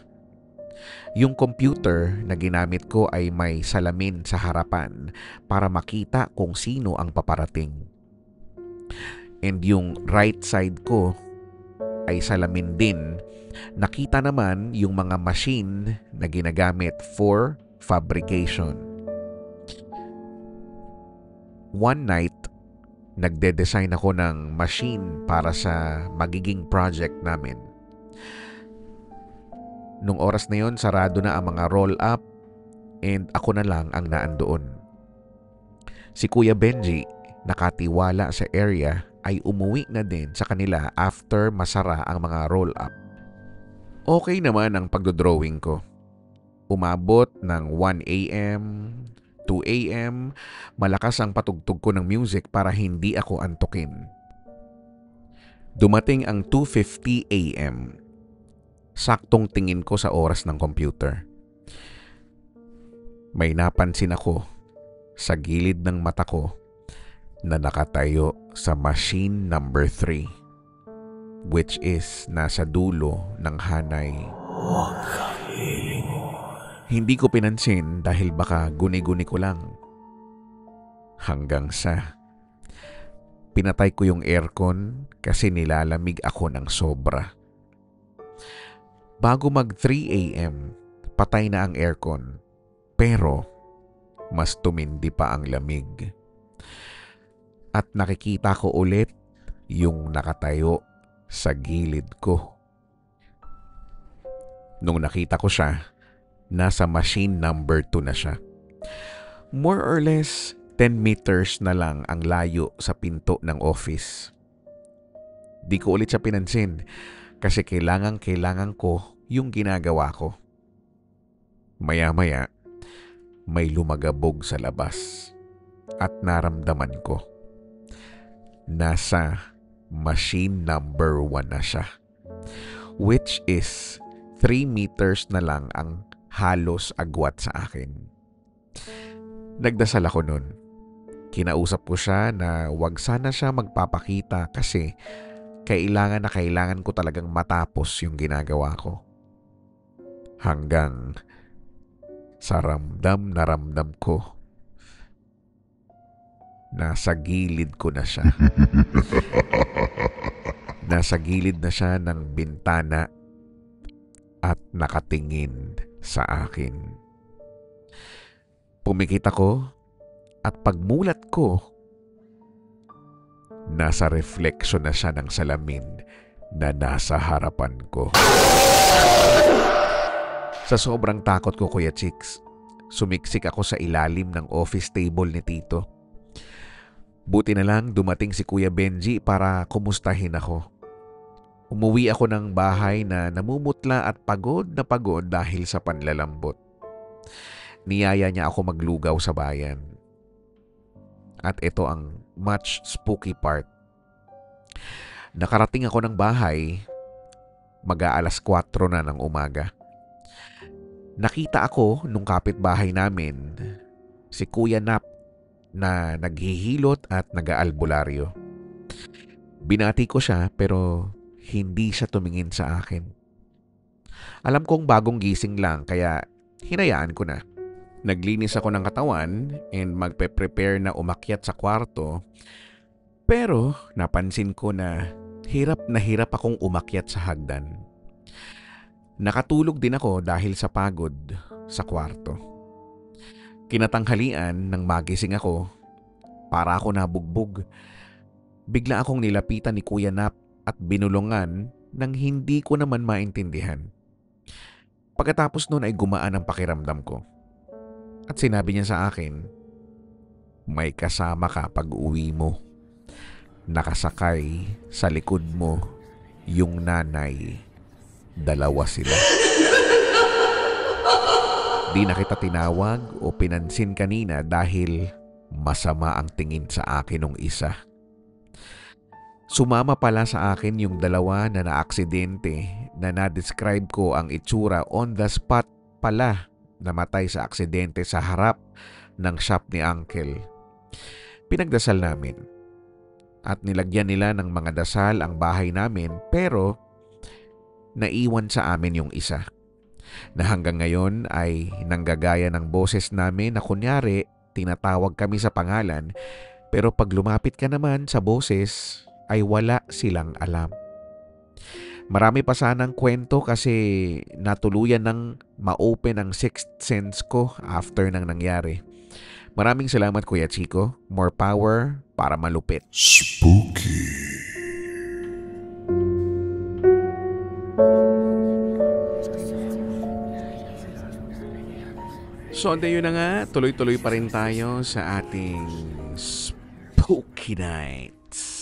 Yung computer na ginamit ko ay may salamin sa harapan para makita kung sino ang paparating. And yung right side ko ay salamin din. Nakita naman yung mga machine na ginagamit for fabrication. One night, nagde-design ako ng machine para sa magiging project namin. Nung oras na yon, sarado na ang mga roll-up and ako na lang ang naandoon. Si Kuya Benji, nakatiwala sa area, ay umuwi na din sa kanila after masara ang mga roll-up. Okay naman ang pagdodrawing ko. Umabot ng 1 a.m., 2 a.m., malakas ang patugtog ko ng music para hindi ako antukin. Dumating ang 2:50 a.m. Saktong tingin ko sa oras ng computer. May napansin ako sa gilid ng mata ko na nakatayo sa machine number 3. which is nasa dulo ng hanay. Hindi ko pinansin dahil baka guni-guni ko lang. Hanggang sa pinatay ko yung aircon kasi nilalamig ako ng sobra. Bago mag 3 a.m., patay na ang aircon. Pero mas tumindi pa ang lamig. At nakikita ko ulit yung nakatayo sa gilid ko. Nung nakita ko siya, nasa machine number 2 na siya. More or less 10 meters na lang ang layo sa pinto ng office. Di ko ulit siya pinansin kasi kailangan ko yung ginagawa ko. Maya-maya, may lumagabog sa labas at naramdaman ko. Nasa machine number 1 na siya, which is 3 meters na lang ang halos agwat sa akin. Nagdasal ako nun. Kinausap ko siya na wag sana siya magpapakita kasi kailangan ko talagang matapos yung ginagawa ko. Hanggang sa ramdam na ramdam ko, nasa gilid ko na siya. Nasa gilid na siya ng bintana at nakatingin sa akin. Pumikit ako at pagmulat ko, nasa refleksyon na siya ng salamin na nasa harapan ko. Sa sobrang takot ko, Kuya Chicks, sumiksik ako sa ilalim ng office table ni Tito. Buti na lang dumating si Kuya Benji para kumustahin ako. Umuwi ako ng bahay na namumutla at pagod na pagod dahil sa panlalambot. Niyaya niya ako maglugaw sa bayan. At ito ang much spooky part. Nakarating ako ng bahay, mag-aalas 4 na ng umaga. Nakita ako nung kapitbahay namin, si Kuya Nap, na naghihilot at nag-aalbularyo. Binati ko siya pero hindi siya tumingin sa akin. Alam kong bagong gising lang kaya hinayaan ko na. Naglinis ako ng katawan and magpe-prepare na umakyat sa kwarto. Pero napansin ko na hirap akong umakyat sa hagdan. Nakatulog din ako dahil sa pagod sa kwarto. Kinatanghalian nang magising ako, para ako nabugbog. Bigla akong nilapitan ni Kuya Nap at binulungan nang hindi ko naman maintindihan. Pagkatapos nun ay gumaan ang pakiramdam ko. At sinabi niya sa akin, may kasama ka pag uwi mo. Nakasakay sa likod mo yung nanay. 2 sila. Di na kita tinawag o pinansin kanina dahil masama ang tingin sa akin ng isa. Sumama pala sa akin yung 2 na naaksidente na na-describe ko ang itsura on the spot pala. Namatay sa aksidente sa harap ng shop ni Uncle. Pinagdasal namin at nilagyan nila ng mga dasal ang bahay namin pero naiwan sa amin yung isa na hanggang ngayon ay nanggagaya ng boses namin na kunyari tinatawag kami sa pangalan pero pag lumapit ka naman sa boses ay wala silang alam. Marami pa sanang kwento kasi natuluyan ng ma-open ang sixth sense ko after nang nangyari. Maraming salamat Kuya Chico. More power para malupit. Spooky. So, yun na nga. Tuloy-tuloy pa rin tayo sa ating Spooky Nights.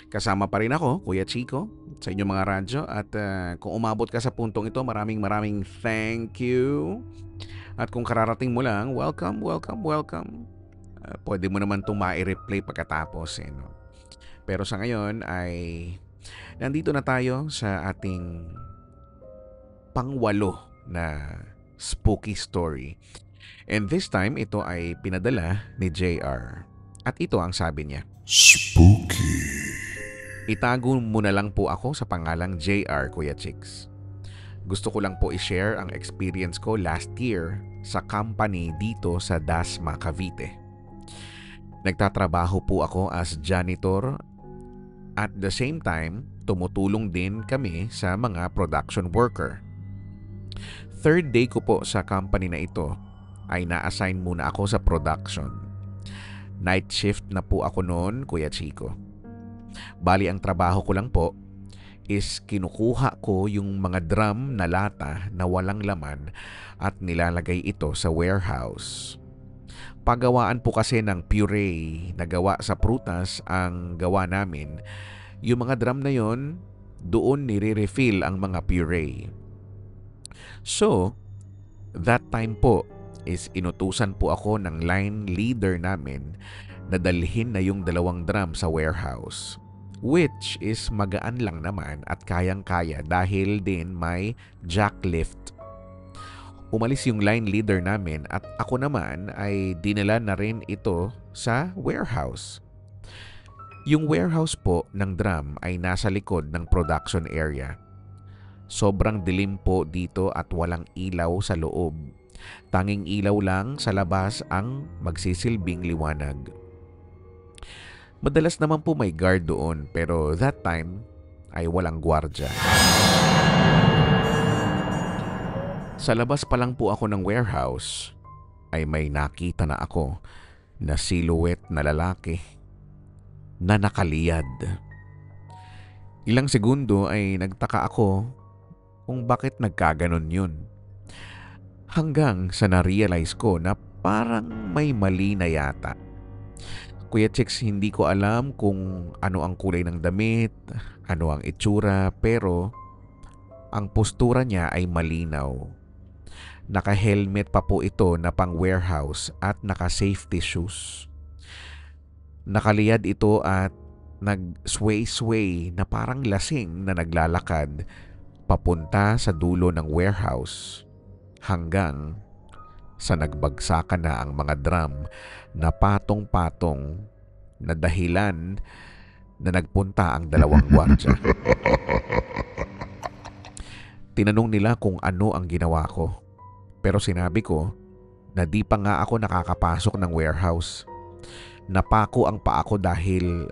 Kasama pa rin ako, Kuya Chico, sa inyong mga radyo. At kung umabot ka sa puntong ito, maraming thank you. At kung kararating mo lang, welcome. Pwede mo naman itong ma-replay pagkatapos. No? Pero sa ngayon ay nandito na tayo sa ating pang-8 na spooky story. And this time, ito ay pinadala ni JR. At ito ang sabi niya. Spooky. Itago mo na lang po ako sa pangalang JR, Kuya Chicks. Gusto ko lang po i-share ang experience ko last year sa company dito sa Dasma, Cavite. Nagtatrabaho po ako as janitor. At the same time, tumutulong din kami sa mga production worker. Third day ko po sa company na ito ay na-assign muna ako sa production. Night shift na po ako noon, Kuya Chico. Bali ang trabaho ko lang po is kinukuha ko yung mga drum na lata na walang laman at nilalagay ito sa warehouse. Pagawaan po kasi ng puree na gawa sa prutas ang gawa namin. Yung mga drum na yon, doon nire-refill ang mga puree. So, that time po is inutusan po ako ng line leader namin na dalhin na yung 2 drum sa warehouse. Which is magaan lang naman at kayang-kaya dahil din may jack lift. Umalis yung line leader namin at ako naman ay dinala na rin ito sa warehouse. Yung warehouse po ng drum ay nasa likod ng production area. Sobrang dilim po dito at walang ilaw sa loob. Tanging ilaw lang sa labas ang magsisilbing liwanag. Madalas naman po may guard doon pero that time ay walang gwardya. Sa labas pa lang po ako ng warehouse ay may nakita na ako na silhouette na lalaki na nakaliyad. Ilang segundo ay nagtaka ako kung bakit nagkaganon yun. Hanggang sa na-realize ko na parang may mali na yata. Kuya Chicks, hindi ko alam kung ano ang kulay ng damit, ano ang itsura, pero ang postura niya ay malinaw. Naka-helmet pa po ito na pang warehouse at naka-safety shoes. Nakaliyad ito at nag-sway-sway na parang lasing na naglalakad papunta sa dulo ng warehouse hanggang sa nagbagsakan na ang mga drum na patong-patong na dahilan na nagpunta ang 2 gwardya. Tinanong nila kung ano ang ginawa ko. Pero sinabi ko na di pa nga ako nakakapasok ng warehouse. Napako ang paa ko dahil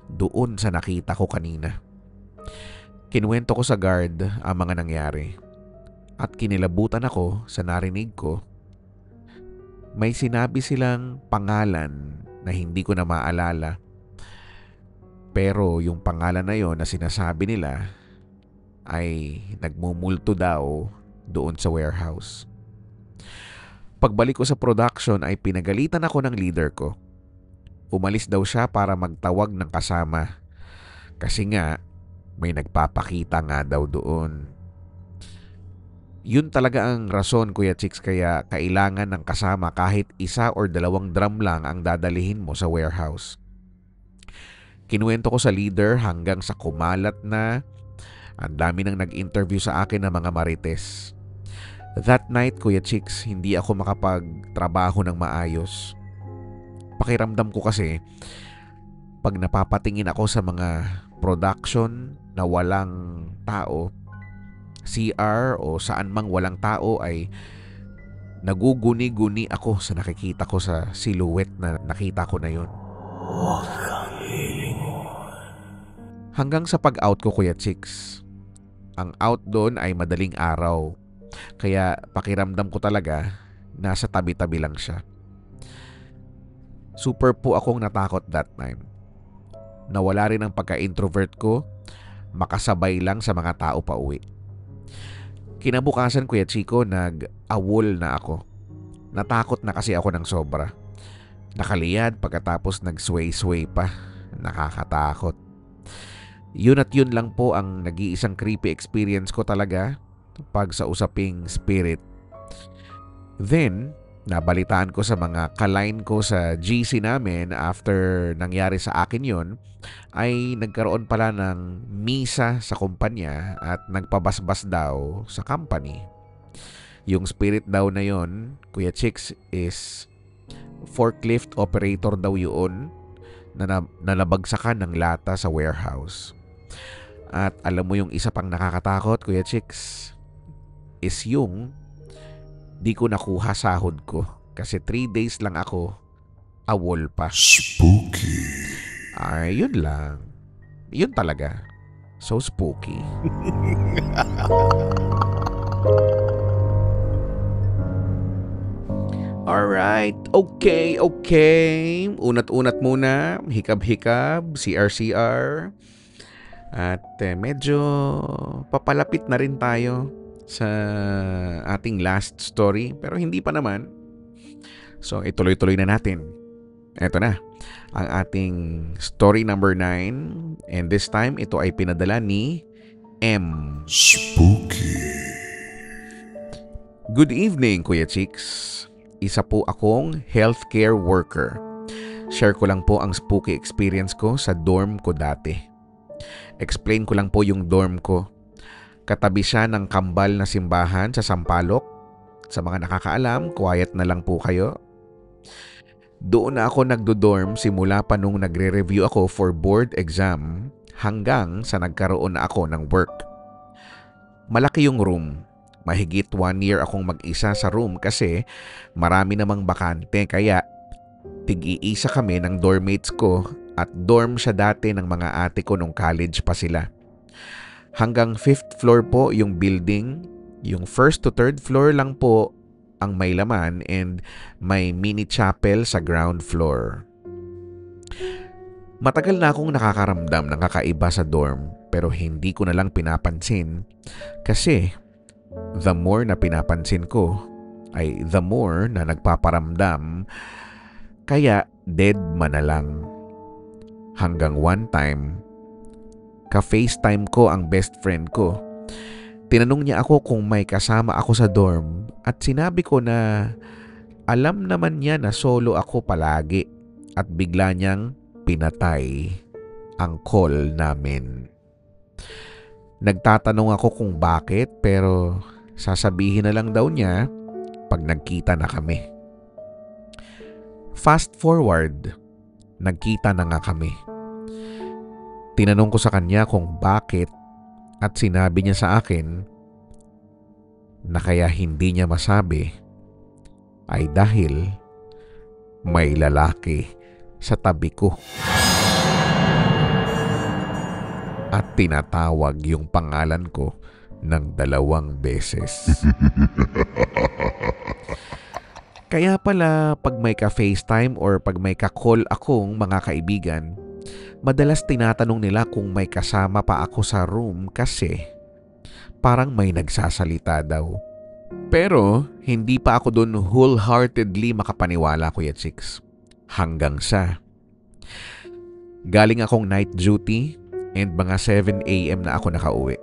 doon sa nakita ko kanina. Kinuwento ko sa guard ang mga nangyari. At kinilabutan ako sa narinig ko. May sinabi silang pangalan na hindi ko na maalala. Pero yung pangalan na yon na sinasabi nila ay nagmumulto daw doon sa warehouse. Pagbalik ko sa production ay pinagalitan ako ng leader ko. Umalis daw siya para magtawag ng kasama. Kasi nga may nagpapakita nga daw doon. Yun talaga ang rason, Kuya Chicks, kaya kailangan ng kasama kahit 1 or 2 drum lang ang dadalihin mo sa warehouse. Kinuwento ko sa leader hanggang sa kumalat na ang dami nang nag-interview sa akin ng mga marites. That night, Kuya Chicks, hindi ako makapagtrabaho ng maayos. Pakiramdam ko kasi pag napapatingin ako sa mga production na walang tao, CR o saan mang walang tao ay naguguni-guni ako sa nakikita ko sa silhouette na nakita ko na yun. Hanggang sa pag-out ko, Kuya Chicks. Ang out doon ay madaling araw. Kaya pakiramdam ko talaga nasa tabi-tabi lang siya. Super po akong natakot that time. Nawala rin ang pagka-introvert ko, makasabay lang sa mga tao pa uwi. Kinabukasan, Kuya Chico, nag-awol na ako. Natakot na kasi ako ng sobra. Nakaliyad pagkatapos nag-sway-sway pa. Nakakatakot. Yun at yun lang po ang nag-iisang creepy experience ko talaga pag sa usaping spirit. Then, nabalitaan ko sa mga kaline ko sa GC namin after nangyari sa akin yon ay nagkaroon pala ng misa sa kumpanya at nagpabasbas daw sa company. Yung spirit daw na yon, Kuya Chicks, is forklift operator daw yun na nalabagsakan ng lata sa warehouse. At alam mo yung isa pang nakakatakot, Kuya Chicks, is yung di ko nakuha sahod ko. Kasi 3 days lang ako awol pa. Spooky. Ay, yun lang. Yun talaga. So spooky. Alright, okay. Unat-unat muna, hikab-hikab, CR. At medyo papalapit na rin tayo sa ating last story. Pero hindi pa naman. So ituloy-tuloy na natin. Eto na, ang ating story number 9. And this time, ito ay pinadala ni M. Spooky. Good evening, Kuya Chicks. Isa po akong healthcare worker. Share ko lang po ang spooky experience ko sa dorm ko dati. Explain ko lang po yung dorm ko. Katabi siya ng kambal na simbahan sa Sampaloc. Sa mga nakakaalam, quiet na lang po kayo. Doon na ako nagdo-dorm simula pa nung nagre-review ako for board exam hanggang sa nagkaroon na ako ng work. Malaki yung room. Mahigit 1 year akong mag-isa sa room kasi marami namang bakante kaya tig-iisa kami ng dormmates ko at dorm siya dati ng mga ate ko nung college pa sila. Hanggang 5th floor po yung building, yung 1st to 3rd floor lang po ang may laman and may mini chapel sa ground floor. Matagal na akong nakakaramdam ng kakaiba sa dorm pero hindi ko na lang pinapansin kasi the more na pinapansin ko ay the more na nagpaparamdam kaya dead man na lang. Hanggang one time, ka-FaceTime ko ang best friend ko. Tinanong niya ako kung may kasama ako sa dorm at sinabi ko na alam naman niya na solo ako palagi at bigla niyang pinatay ang call namin. Nagtatanong ako kung bakit pero sasabihin na lang daw niya pag nagkita na kami. Fast forward, nagkita na nga kami. Tinanong ko sa kanya kung bakit at sinabi niya sa akin na kaya hindi niya masabi ay dahil may lalaki sa tabi ko. At tinatawag yung pangalan ko ng 2 beses. Kaya pala pag may ka-FaceTime or pag may ka-call akong mga kaibigan, madalas tinatanong nila kung may kasama pa ako sa room kasi parang may nagsasalita daw. Pero hindi pa ako dun wholeheartedly makapaniwala, Kuya Chicks. Hanggang sa galing akong night duty and mga 7 AM na ako nakauwi.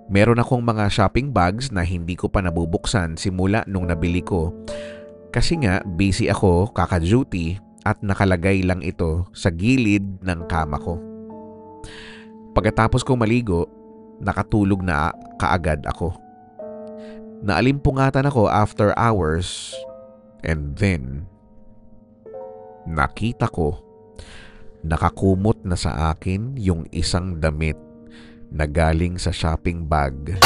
Meron akong mga shopping bags na hindi ko pa nabubuksan simula nung nabili ko. Kasi nga busy ako kaka-duty at nakalagay lang ito sa gilid ng kama ko. Pagkatapos kong maligo, nakatulog na kaagad ako. Naalimpungatan ako after hours and then nakita ko nakakumot na sa akin yung isang damit na galing sa shopping bag.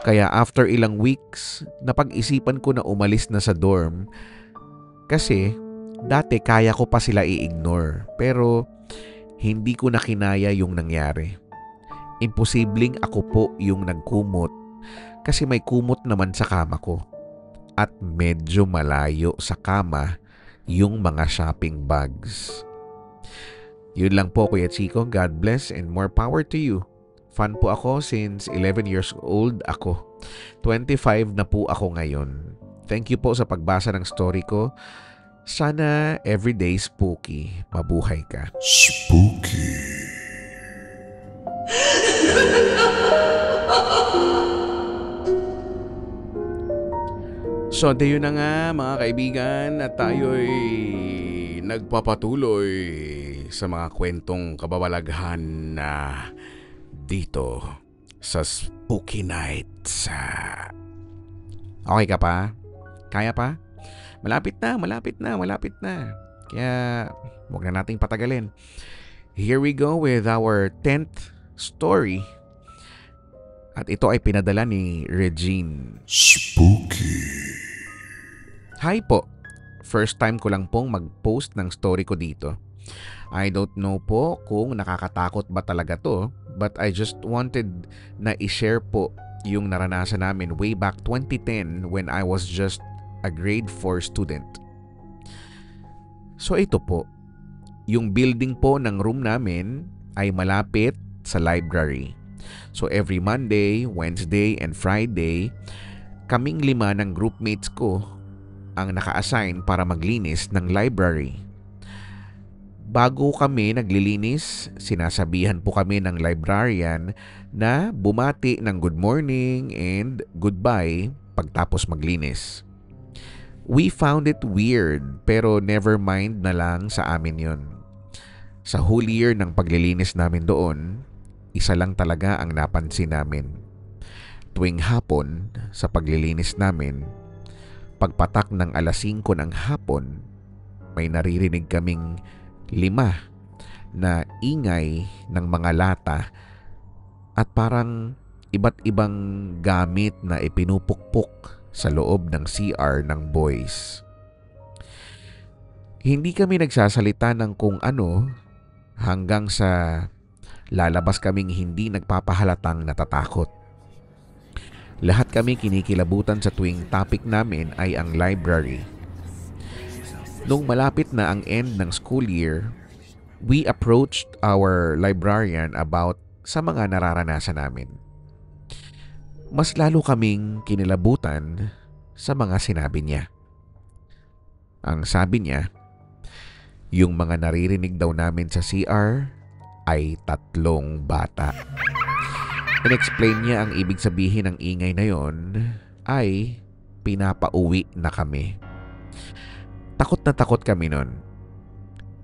Kaya after ilang weeks, napag-isipan ko na umalis na sa dorm kasi dati kaya ko pa sila i-ignore pero hindi ko na kinaya yung nangyari. Imposibleng ako po yung nagkumot kasi may kumot naman sa kama ko at medyo malayo sa kama yung mga shopping bags. Yun lang po, Kuya Chico. God bless and more power to you. Fan po ako since 11 years old ako. 25 na po ako ngayon. Thank you po sa pagbasa ng story ko. Sana everyday spooky. Mabuhay ka. Spooky. So, yun na nga mga kaibigan at tayo'y nagpapatuloy sa mga kwentong kababalaghan na dito sa Spooky Nights. Okay ka pa? Kaya pa? Malapit na. Kaya huwag na nating patagalin. Here we go with our 10th story. At ito ay pinadala ni Regine. Spooky. Hi po. First time ko lang pong mag-post ng story ko dito. I don't know po kung nakakatakot ba talaga to, but I just wanted na i-share po yung naranasan namin way back 2010 when I was just a grade 4 student. So ito po, yung building po ng room namin ay malapit sa library. So every Monday, Wednesday, and Friday, kaming 5 ng groupmates ko ang naka-assign para maglinis ng library. Bago kami naglilinis, sinasabihan po kami ng librarian na bumati ng good morning and goodbye pagtapos maglinis. We found it weird pero never mind na lang sa amin yon. Sa whole year ng paglilinis namin doon, isa lang talaga ang napansin namin. Tuwing hapon sa paglilinis namin, pagpatak ng alas 5 ng hapon, may naririnig kaming 5 na ingay ng mga lata at parang iba't ibang gamit na ipinupukpok sa loob ng CR ng boys. Hindi kami nagsasalita ng kung ano hanggang sa lalabas kaming hindi nagpapahalatang natatakot. Lahat kami kinikilabutan sa tuwing topic namin ay ang library. Nung malapit na ang end ng school year, we approached our librarian about sa mga nararanasan namin. Mas lalo kaming kinilabutan sa mga sinabi niya. Ang sabi niya, yung mga naririnig daw namin sa CR ay 3 bata. In-explain niya ang ibig sabihin ng ingay na yon ay pinapauwi na kami. Takot na takot kami nun.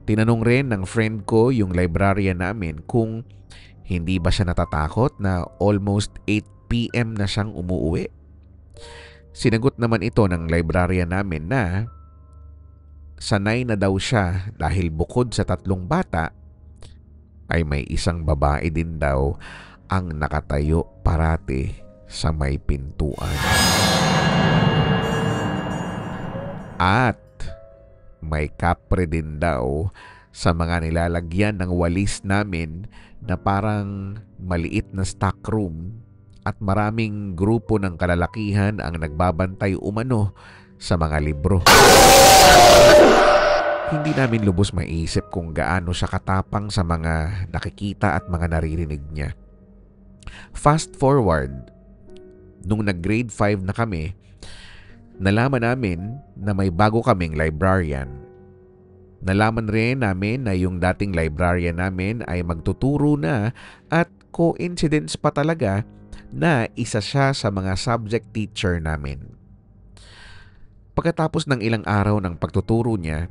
Tinanong rin ng friend ko yung librarian namin kung hindi ba siya natatakot na almost 8 p.m. na siyang umuwi. Sinagot naman ito ng librarian namin na sanay na daw siya dahil bukod sa 3 bata ay may isang babae din daw ang nakatayo parati sa may pintuan. At may kapre din daw sa mga nilalagyan ng walis namin na parang maliit na stock room at maraming grupo ng kalalakihan ang nagbabantay umano sa mga libro. Hindi namin lubos maisip kung gaano siya katapang sa mga nakikita at mga naririnig niya. Fast forward, nung nag-grade 5 na kami, nalaman namin na may bago kaming librarian. Nalaman rin namin na yung dating librarian namin ay magtuturo na at coincidence pa talaga na isa siya sa mga subject teacher namin. Pagkatapos ng ilang araw ng pagtuturo niya,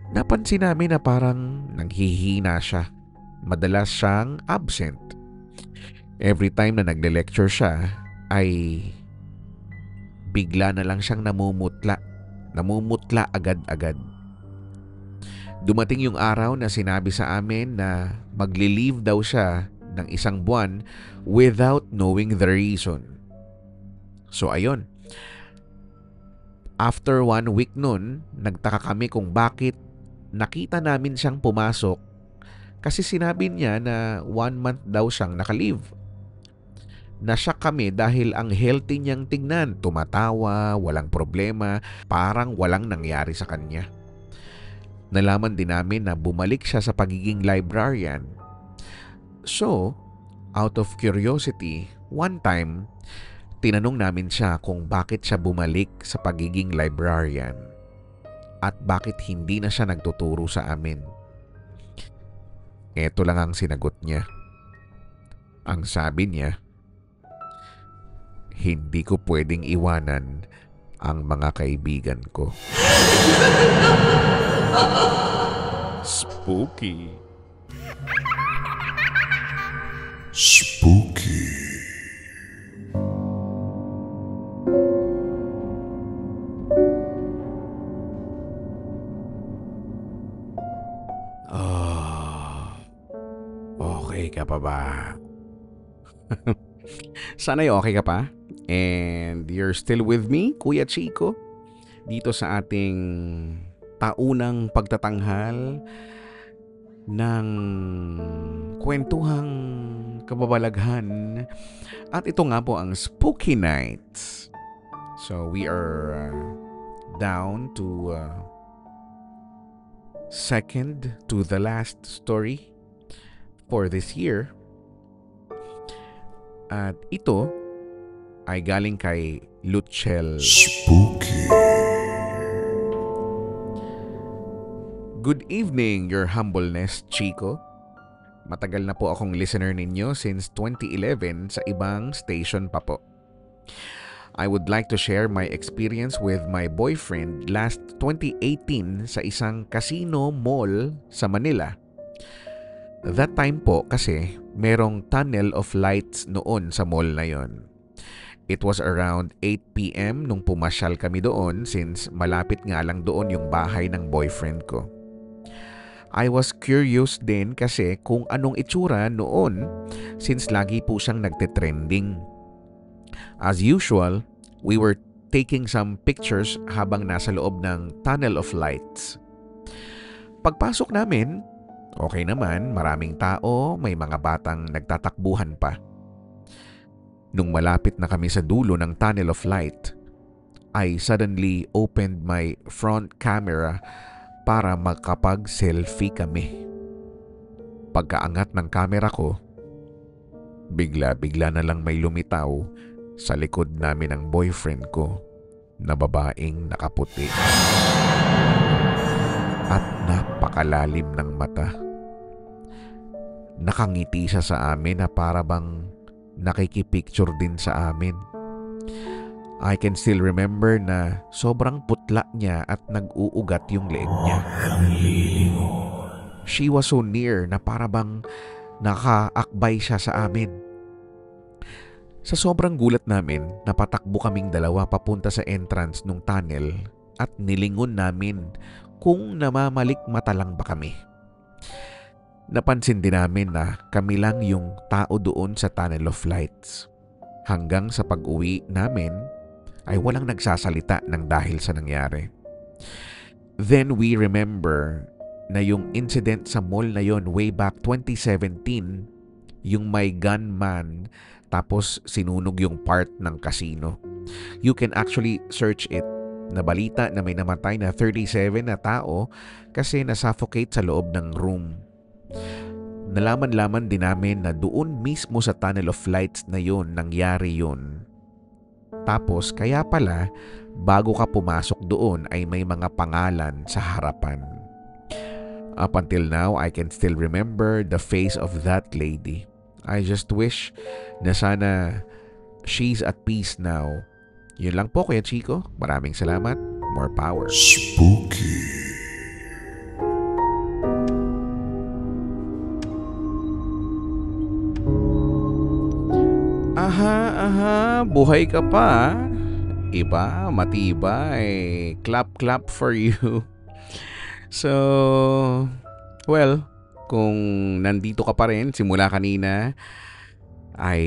napansin namin na parang nanghihina siya. Madalas siyang absent. Every time na nagle-lecture siya ay bigla na lang siyang namumutla. Namumutla agad-agad. Dumating yung araw na sinabi sa amin na magli-leave daw siya ng 1 buwan without knowing the reason. So ayun. After 1 week nun, nagtaka kami kung bakit nakita namin siyang pumasok kasi sinabi niya na 1 month daw siyang naka-leave. Nasyak kami dahil ang healthy niyang tignan, tumatawa, walang problema, parang walang nangyari sa kanya. Nalaman din namin na bumalik siya sa pagiging librarian. So, out of curiosity, one time, tinanong namin siya kung bakit siya bumalik sa pagiging librarian at bakit hindi na siya nagtuturo sa amin. Ito lang ang sinagot niya. Ang sabi niya, hindi ko pwedeng iwanan ang mga kaibigan ko. Spooky. Spooky. Okay ka pa ba? Sana'y okay ka pa? And you're still with me, Kuya Chico, dito sa ating taunang pagtatanghal ng kwentuhang kababalaghan. At ito nga po ang Spooky Nights. So we are down to second to the last story for this year. At ito ay galing kay Luchel. Spooky. Good evening, Your Humbleness, Chico. Matagal na po akong listener ninyo since 2011 sa ibang station pa po. I would like to share my experience with my boyfriend last 2018 sa isang casino mall sa Manila. That time po kasi merong tunnel of lights noon sa mall na yon. It was around 8 p.m. nung pumasyal kami doon since malapit nga lang doon yung bahay ng boyfriend ko. I was curious din kasi kung anong itsura noon since lagi po siyang nagte-trending. As usual, we were taking some pictures habang nasa loob ng tunnel of lights. Pagpasok namin, okay naman, maraming tao, may mga batang nagtatakbuhan pa. Nung malapit na kami sa dulo ng tunnel of light, I suddenly opened my front camera para makapag-selfie kami. Pagkaangat ng camera ko, bigla-bigla na lang may lumitaw sa likod namin ng boyfriend ko na babaeng nakaputi at napakalalim ng mata. Nakangiti siya sa amin na para bang nakikipicture din sa amin. I can still remember na sobrang putla niya at nag-uugat yung leeg niya. She was so near na para bang nakaakbay siya sa amin. Sa sobrang gulat namin, napatakbo kaming dalawa papunta sa entrance ng tunnel at nilingon namin kung namamalikmata lang ba kami. Napansin din namin na kami lang yung tao doon sa tunnel of lights. Hanggang sa pag-uwi namin ay walang nagsasalita ng dahil sa nangyari. Then we remember na yung incident sa mall na yon way back 2017, yung may gunman tapos sinunog yung part ng casino. You can actually search it. Nabalita na may namatay na 37 na tao kasi nasuffocate sa loob ng room. Nalaman-laman din namin na doon mismo sa tunnel of lights na yon nangyari yon. Tapos kaya pala bago ka pumasok doon ay may mga pangalan sa harapan. Up until now, I can still remember the face of that lady. I just wish na sana she's at peace now. Yun lang po, Kuya Chico. Maraming salamat. More power. Spooky. Aha, buhay ka pa. Iba, matibay. Clap for you. So, well, kung nandito ka pa rin simula kanina, I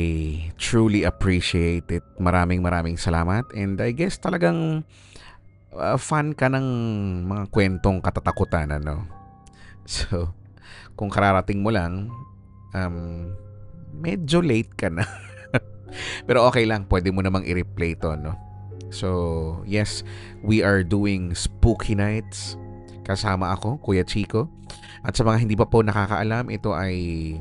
truly appreciate it. Maraming salamat. And I guess talagang fan ka ng mga kwentong katatakutan, ano? So, kung kararating mo lang, medyo late ka na. Pero okay lang, pwede mo namang i-replay to, no? So, yes, we are doing Spooky Nights. Kasama ako, Kuya Chico. At sa mga hindi pa po nakakaalam, ito ay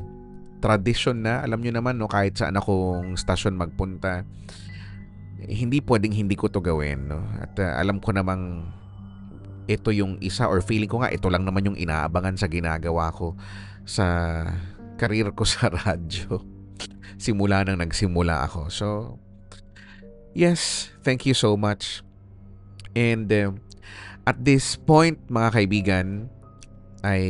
tradisyon na. Alam nyo naman, no, kahit saan akong stasyon magpunta, hindi pwedeng hindi ko to gawin, no? At alam ko namang ito yung isa, or feeling ko nga, ito lang naman yung inaabangan sa ginagawa ko sa career ko sa radyo. Simula nang nagsimula ako. So, yes, thank you so much. And at this point, mga kaibigan, ay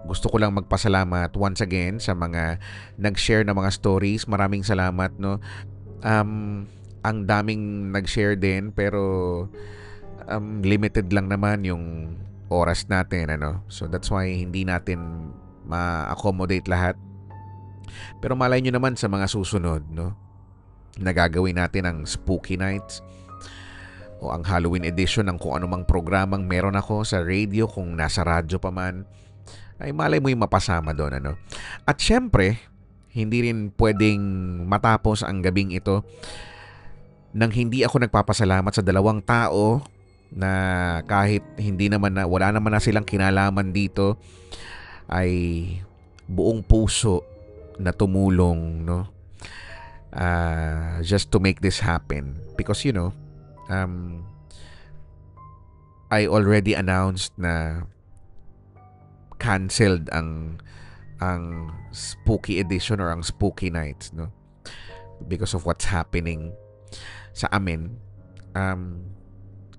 gusto ko lang magpasalamat once again sa mga nag-share na mga stories. Maraming salamat, no. Ang daming nag-share din, pero limited lang naman yung oras natin, ano. So that's why hindi natin ma-accommodate lahat. Pero malay nyo naman sa mga susunod, no? Nagagawin natin ang Spooky Nights o ang Halloween edition ng kung anumang programang meron ako sa radio, kung nasa radyo pa man, ay malay mo yung mapasama doon, ano? At syempre, hindi rin pwedeng matapos ang gabing ito nang hindi ako nagpapasalamat sa dalawang tao na kahit wala naman na silang kinalaman dito, ay buong puso na tumulong, no? Just to make this happen. Because, I already announced na canceled ang spooky edition or ang spooky nights, no? Because of what's happening sa amin.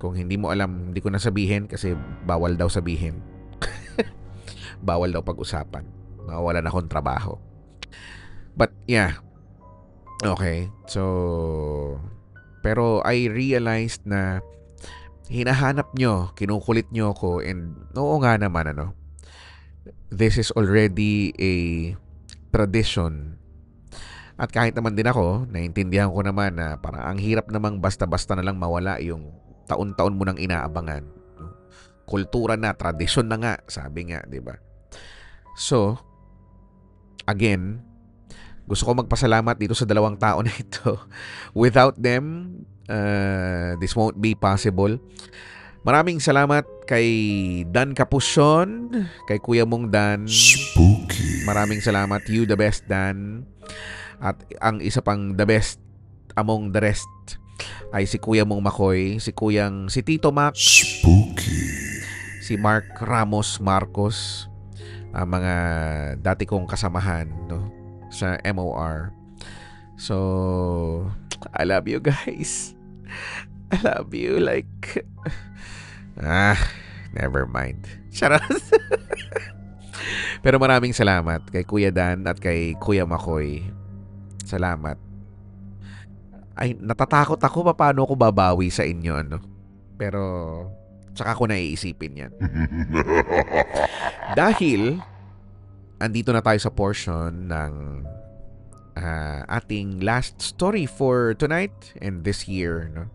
Kung hindi mo alam, hindi ko na sabihin kasi bawal daw sabihin. Bawal daw pag-usapan. Mawawalan akong trabaho. But yeah. Okay. So, pero I realized na hinahanap nyo, kinukulit nyo ako, and oo nga naman, ano, this is already a tradition. At kahit naman din ako, naintindihan ko naman na parang ang hirap namang basta-basta na lang mawala yung taon-taon mo nang inaabangan. Kultura na, tradisyon na nga, sabi nga, di ba? So, again, gusto ko magpasalamat dito sa dalawang tao na ito. Without them, this won't be possible. Maraming salamat kay Dan Capuson, kay Kuya Mong Dan. Spooky. Maraming salamat, you the best, Dan. At ang isa pang the best among the rest ay si Kuya Mong Makoy, si Tito Max, Spooky. si Mark Ramos Marcos, ang mga dati kong kasamahan, no, sa MOR. So, I love you guys. I love you like... never mind. Charot. Pero maraming salamat kay Kuya Dan at kay Kuya Makoy. Salamat. Ay, natatakot ako paano ako babawi sa inyo, ano. Pero, tsaka ko naiisipin yan. Dahil, andito na tayo sa portion ng ating last story for tonight and this year, no?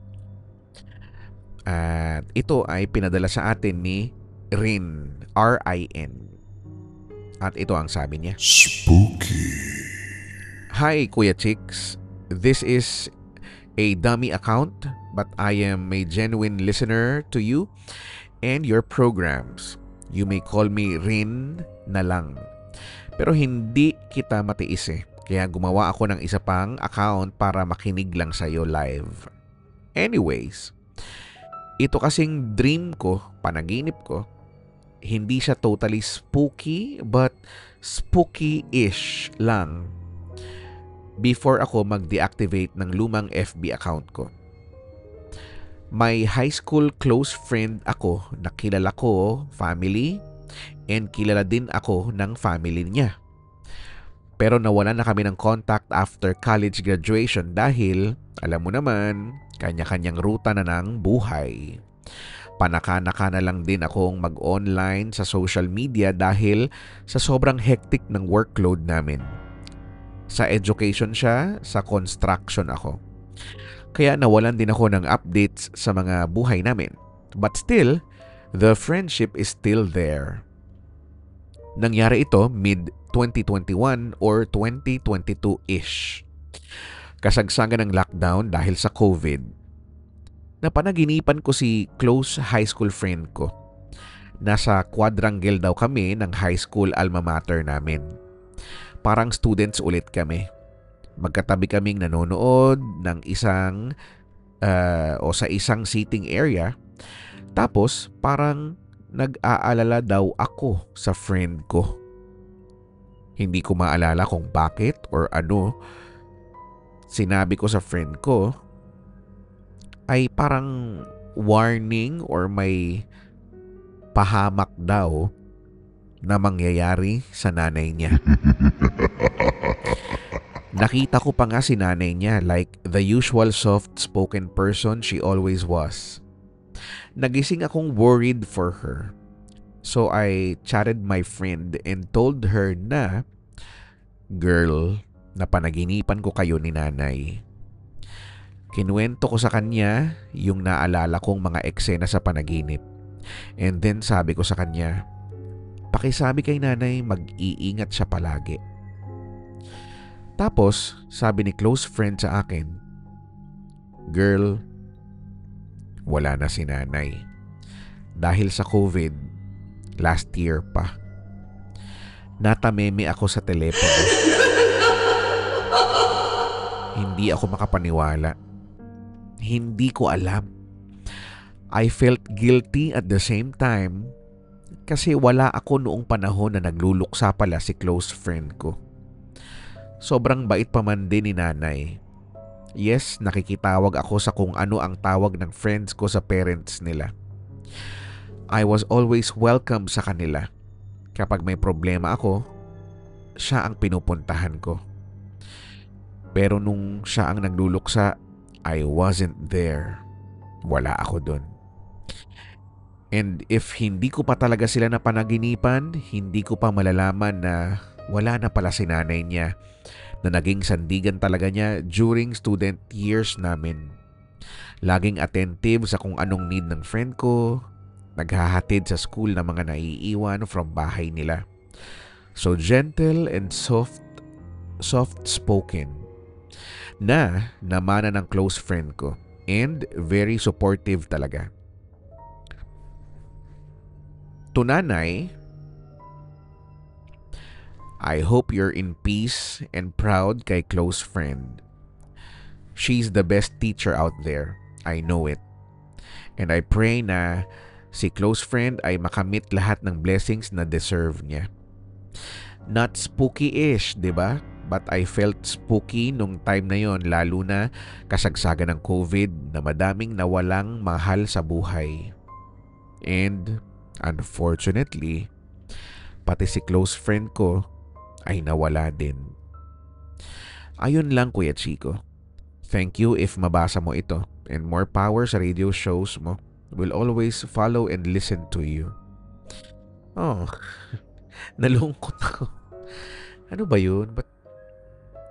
At ito ay pinadala sa atin ni Rin, R-I-N. At ito ang sabi niya. Spooky. Hi, Kuya Chicks. This is a dummy account, but I am a genuine listener to you and your programs. You may call me Rin na lang. Pero hindi kita matiis eh. Kaya gumawa ako ng isa pang account para makinig lang sa'yo live. Anyways, ito kasing dream ko, panaginip ko, hindi siya totally spooky but spooky-ish lang before ako mag-deactivate ng lumang FB account ko. May high school close friend ako na kilala ko, family, and kilala din ako ng family niya. Pero nawalan na kami ng contact after college graduation dahil, alam mo naman, kanya-kanyang ruta na ng buhay. Panaka-naka na lang din akong mag-online sa social media dahil sa sobrang hectic ng workload namin. Sa education siya, sa construction ako. Kaya nawalan din ako ng updates sa mga buhay namin. But still, the friendship is still there. Nangyari ito mid-2021 or 2022-ish. Kasagsagan ng lockdown dahil sa COVID. Napanaginipan ko si close high school friend ko. Nasa quadrangle daw kami ng high school alma mater namin. Parang students ulit kami. Magkatabi kaming nanonood ng isang sa isang seating area. Tapos parang nag-aalala daw ako sa friend ko. Hindi ko maalala kung bakit or ano. Sinabi ko sa friend ko ay parang warning or may pahamak daw na mangyayari sa nanay niya. Nakita ko pa nga si nanay niya like the usual soft-spoken person she always was. Nagising akong worried for her. So I chatted my friend and told her na Girl, napanaginipan ko kayo ni nanay. Kinuwento ko sa kanya yung naalala kong mga eksena sa panaginip. And then sabi ko sa kanya, pakisabi kay nanay mag-iingat siya palagi. Tapos sabi ni close friend sa akin, girl, wala na si nanay. Dahil sa COVID, last year pa. Natameme ako sa telepono. Hindi ako makapaniwala. Hindi ko alam. I felt guilty at the same time kasi wala ako noong panahon na nagluluksa pala si close friend ko. Sobrang bait pa man din ni nanay. Yes, nakikitawag ako sa kung ano ang tawag ng friends ko sa parents nila. I was always welcome sa kanila. Kapag may problema ako, siya ang pinupuntahan ko. Pero nung siya ang nagluluksa, I wasn't there. Wala ako dun. And if hindi ko pa talaga sila napanaginipan, hindi ko pa malalaman na wala na pala si nanay niya na naging sandigan talaga niya during student years namin. Laging attentive sa kung anong need ng friend ko, naghahatid sa school ng mga naiiwan from bahay nila. So gentle and soft-spoken na namana ng close friend ko and very supportive talaga. To nanay, I hope you're in peace and proud kay close friend. She's the best teacher out there. I know it. And I pray na si close friend ay makamit lahat ng blessings na deserve niya. Not spooky-ish, di ba? But I felt spooky nung time na yon, lalo na kasagsagan ng COVID na madaming nawalang mahal sa buhay. And unfortunately, pati si close friend ko ay nawala din. Ayun lang Kuya Chico. Thank you if mabasa mo ito, and more power sa radio shows mo. Will always follow and listen to you. Oh, nalungkot ako. Ano ba yun? But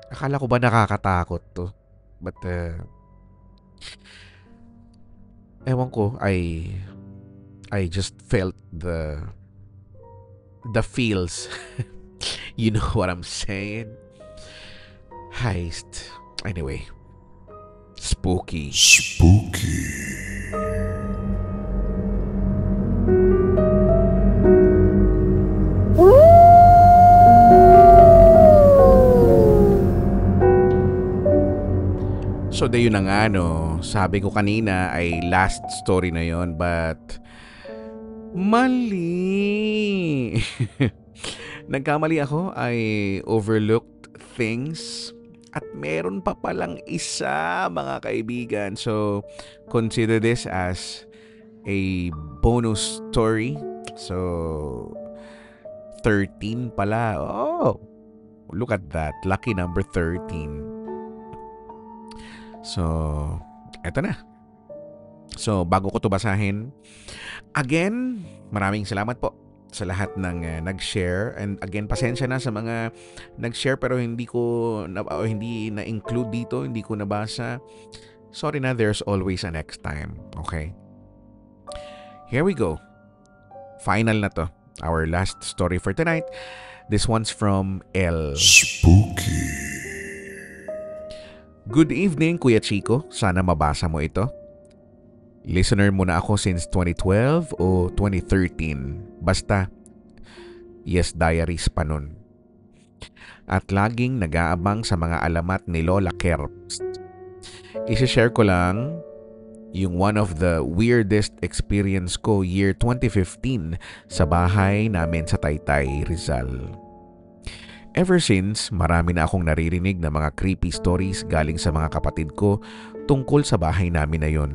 akala ko ba nakakatakot to? But ewan ko, I just felt the feels. You know what I'm saying? Heist. Anyway, spooky. Spooky. So, yun na nga, no. Sabi ko kanina ay last story na yon, but mali. Nagkamali ako. I overlooked things at meron pa palang isa, mga kaibigan. So, consider this as a bonus story. So, 13 pala. Oh, look at that. Lucky number 13. So, eto na. So, bago ko to basahin, again, maraming salamat po sa lahat ng nag-share. And again, pasensya na sa mga nag-share pero hindi na-include dito, hindi ko nabasa. Sorry na, there's always a next time. Okay? Here we go. Final na to. Our last story for tonight. This one's from L. Spooky. Good evening, Kuya Chico. Sana mabasa mo ito. Listener mo na ako since 2012 o 2013. Basta, Yes Diaries pa nun. At laging nag-aabang sa mga alamat ni Lola Kerps. I-share ko lang yung one of the weirdest experience ko year 2015 sa bahay namin sa Taytay, Rizal. Ever since, marami na akong naririnig na mga creepy stories galing sa mga kapatid ko tungkol sa bahay namin na yon.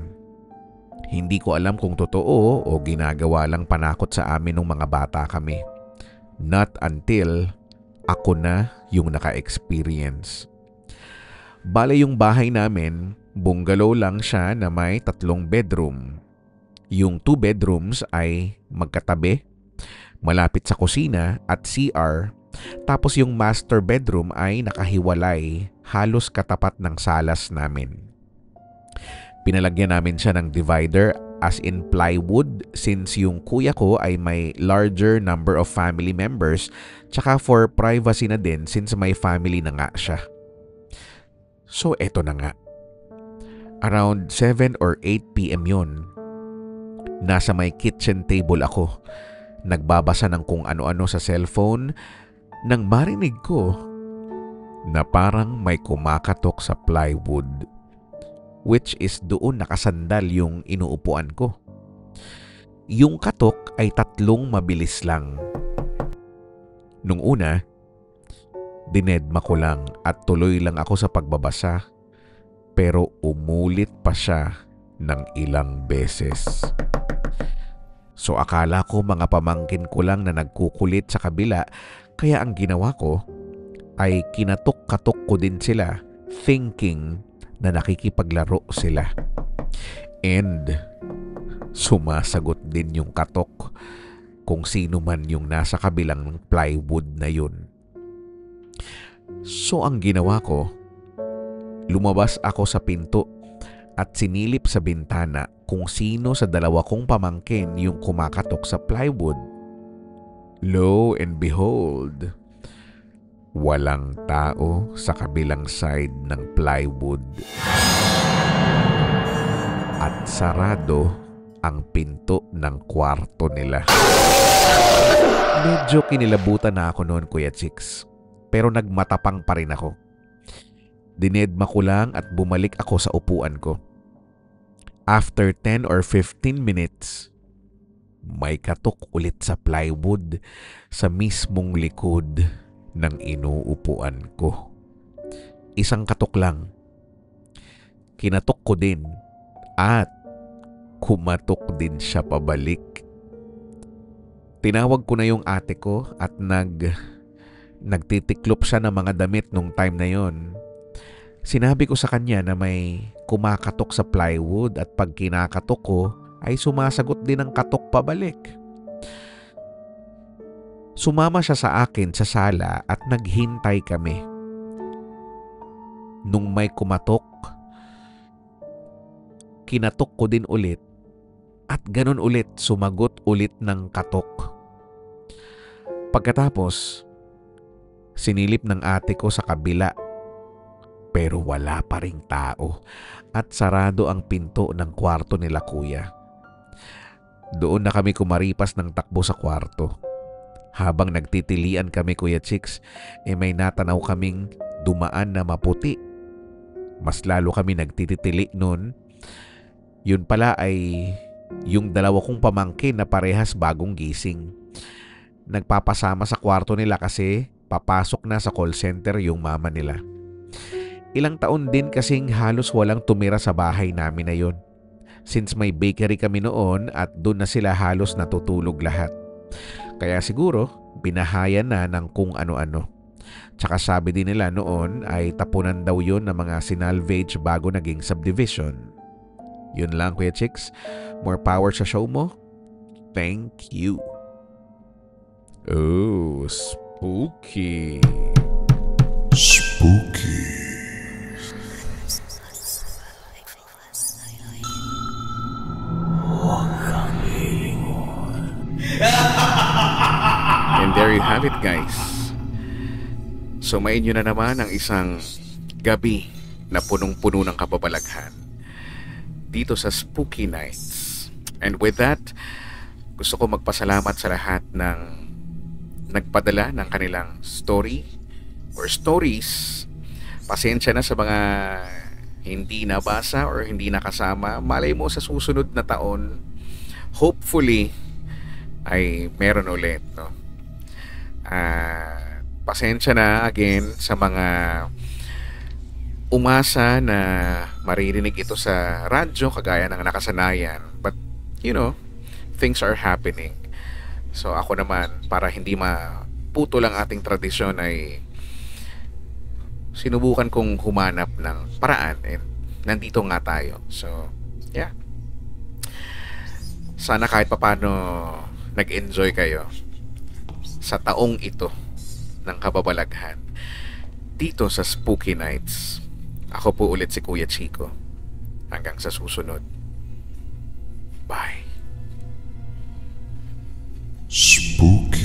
Hindi ko alam kung totoo o ginagawa lang panakot sa amin nung mga bata kami. Not until ako na yung naka-experience. Bale yung bahay namin, bungalow lang siya na may 3 bedroom. Yung 2 bedrooms ay magkatabi, malapit sa kusina at CR Tapos yung master bedroom ay nakahiwalay, halos katapat ng salas namin. Pinalagyan namin siya ng divider as in plywood since yung kuya ko ay may larger number of family members tsaka for privacy na din since may family na nga siya. So eto na nga. Around 7 or 8 p.m. yun. Nasa may kitchen table ako. Nagbabasa ng kung ano-ano sa cellphone nang marinig ko na parang may kumakatok sa plywood, which is doon nakasandal yung inuupuan ko. Yung katok ay 3 mabilis lang. Nung una, dinedma ko lang at tuloy lang ako sa pagbabasa, pero umulit pa siya ng ilang beses. So akala ko mga pamangkin ko lang na nagkukulit sa kabila, kaya ang ginawa ko ay kinatok-katok ko din sila thinking na nakikipaglaro sila. And sumasagot din yung katok kung sino man yung nasa kabilang plywood na yun. So ang ginawa ko, lumabas ako sa pinto at sinilip sa bintana kung sino sa 2 kong pamangkin yung kumakatok sa plywood. Lo and behold, walang tao sa kabilang side ng plywood. At sarado ang pinto ng kwarto nila. Medyo kinilabutan na ako noon, Kuya Chicks. Pero nagmatapang pa rin ako. Dinedma ko lang at bumalik ako sa upuan ko. After 10 or 15 minutes, may katok ulit sa plywood sa mismong likod ng inuupuan ko. Isang katok lang. Kinatok ko din at kumatok din siya pabalik. Tinawag ko na yung ate ko at nagtitiklop siya ng mga damit nung time na yon. Sinabi ko sa kanya na may kumakatok sa plywood at pag kinakatok ko ay sumasagot din ang katok pabalik. Sumama siya sa akin sa sala at naghintay kami. Nung may kumatok, kinatok ko din ulit at ganun ulit sumagot ulit ng katok. Pagkatapos, sinilip ng ate ko sa kabila pero wala pa ring tao at sarado ang pinto ng kwarto nila kuya. Doon na kami kumaripas ng takbo sa kwarto. Habang nagtitilian kami, Kuya Chicks, may natanaw kaming dumaan na maputi. Mas lalo kami nagtitili noon. Yun pala ay yung 2 kong pamangkin na parehas bagong gising. Nagpapasama sa kwarto nila kasi papasok na sa call center yung mama nila. Ilang taon din kasing halos walang tumira sa bahay namin na yun. Since may bakery kami noon at doon na sila halos natutulog lahat. Kaya siguro binahayan na ng kung ano-ano. Tsaka sabi din nila noon ay tapunan daw yun ng mga sinalvage bago naging subdivision. Yun lang, Kuya Chicks. More power sa show mo. Thank you. Oh, spooky. Spooky. And there you have it, guys. Sumayin nyo na naman ang isang gabi na punong-puno ng kababalaghan dito sa Spooky Nights. And with that, gusto ko magpasalamat sa lahat ng nagpadala ng kanilang story or stories. Pasensya na sa mga hindi nabasa or hindi nakasama. Malay mo sa susunod na taon, hopefully, ay meron ulit, no? Pasensya na again sa mga umasa na maririnig ito sa radyo kagaya ng nakasanayan. But, you know, things are happening. So ako naman, para hindi maputo lang ating tradisyon, ay sinubukan kong humanap ng paraan and nandito nga tayo. So, yeah. Sana kahit papano nag-enjoy kayo sa taong ito ng kababalaghan dito sa Spooky Nights. Ako po ulit si Kuya Chico. Hanggang sa susunod. Bye. Spooky.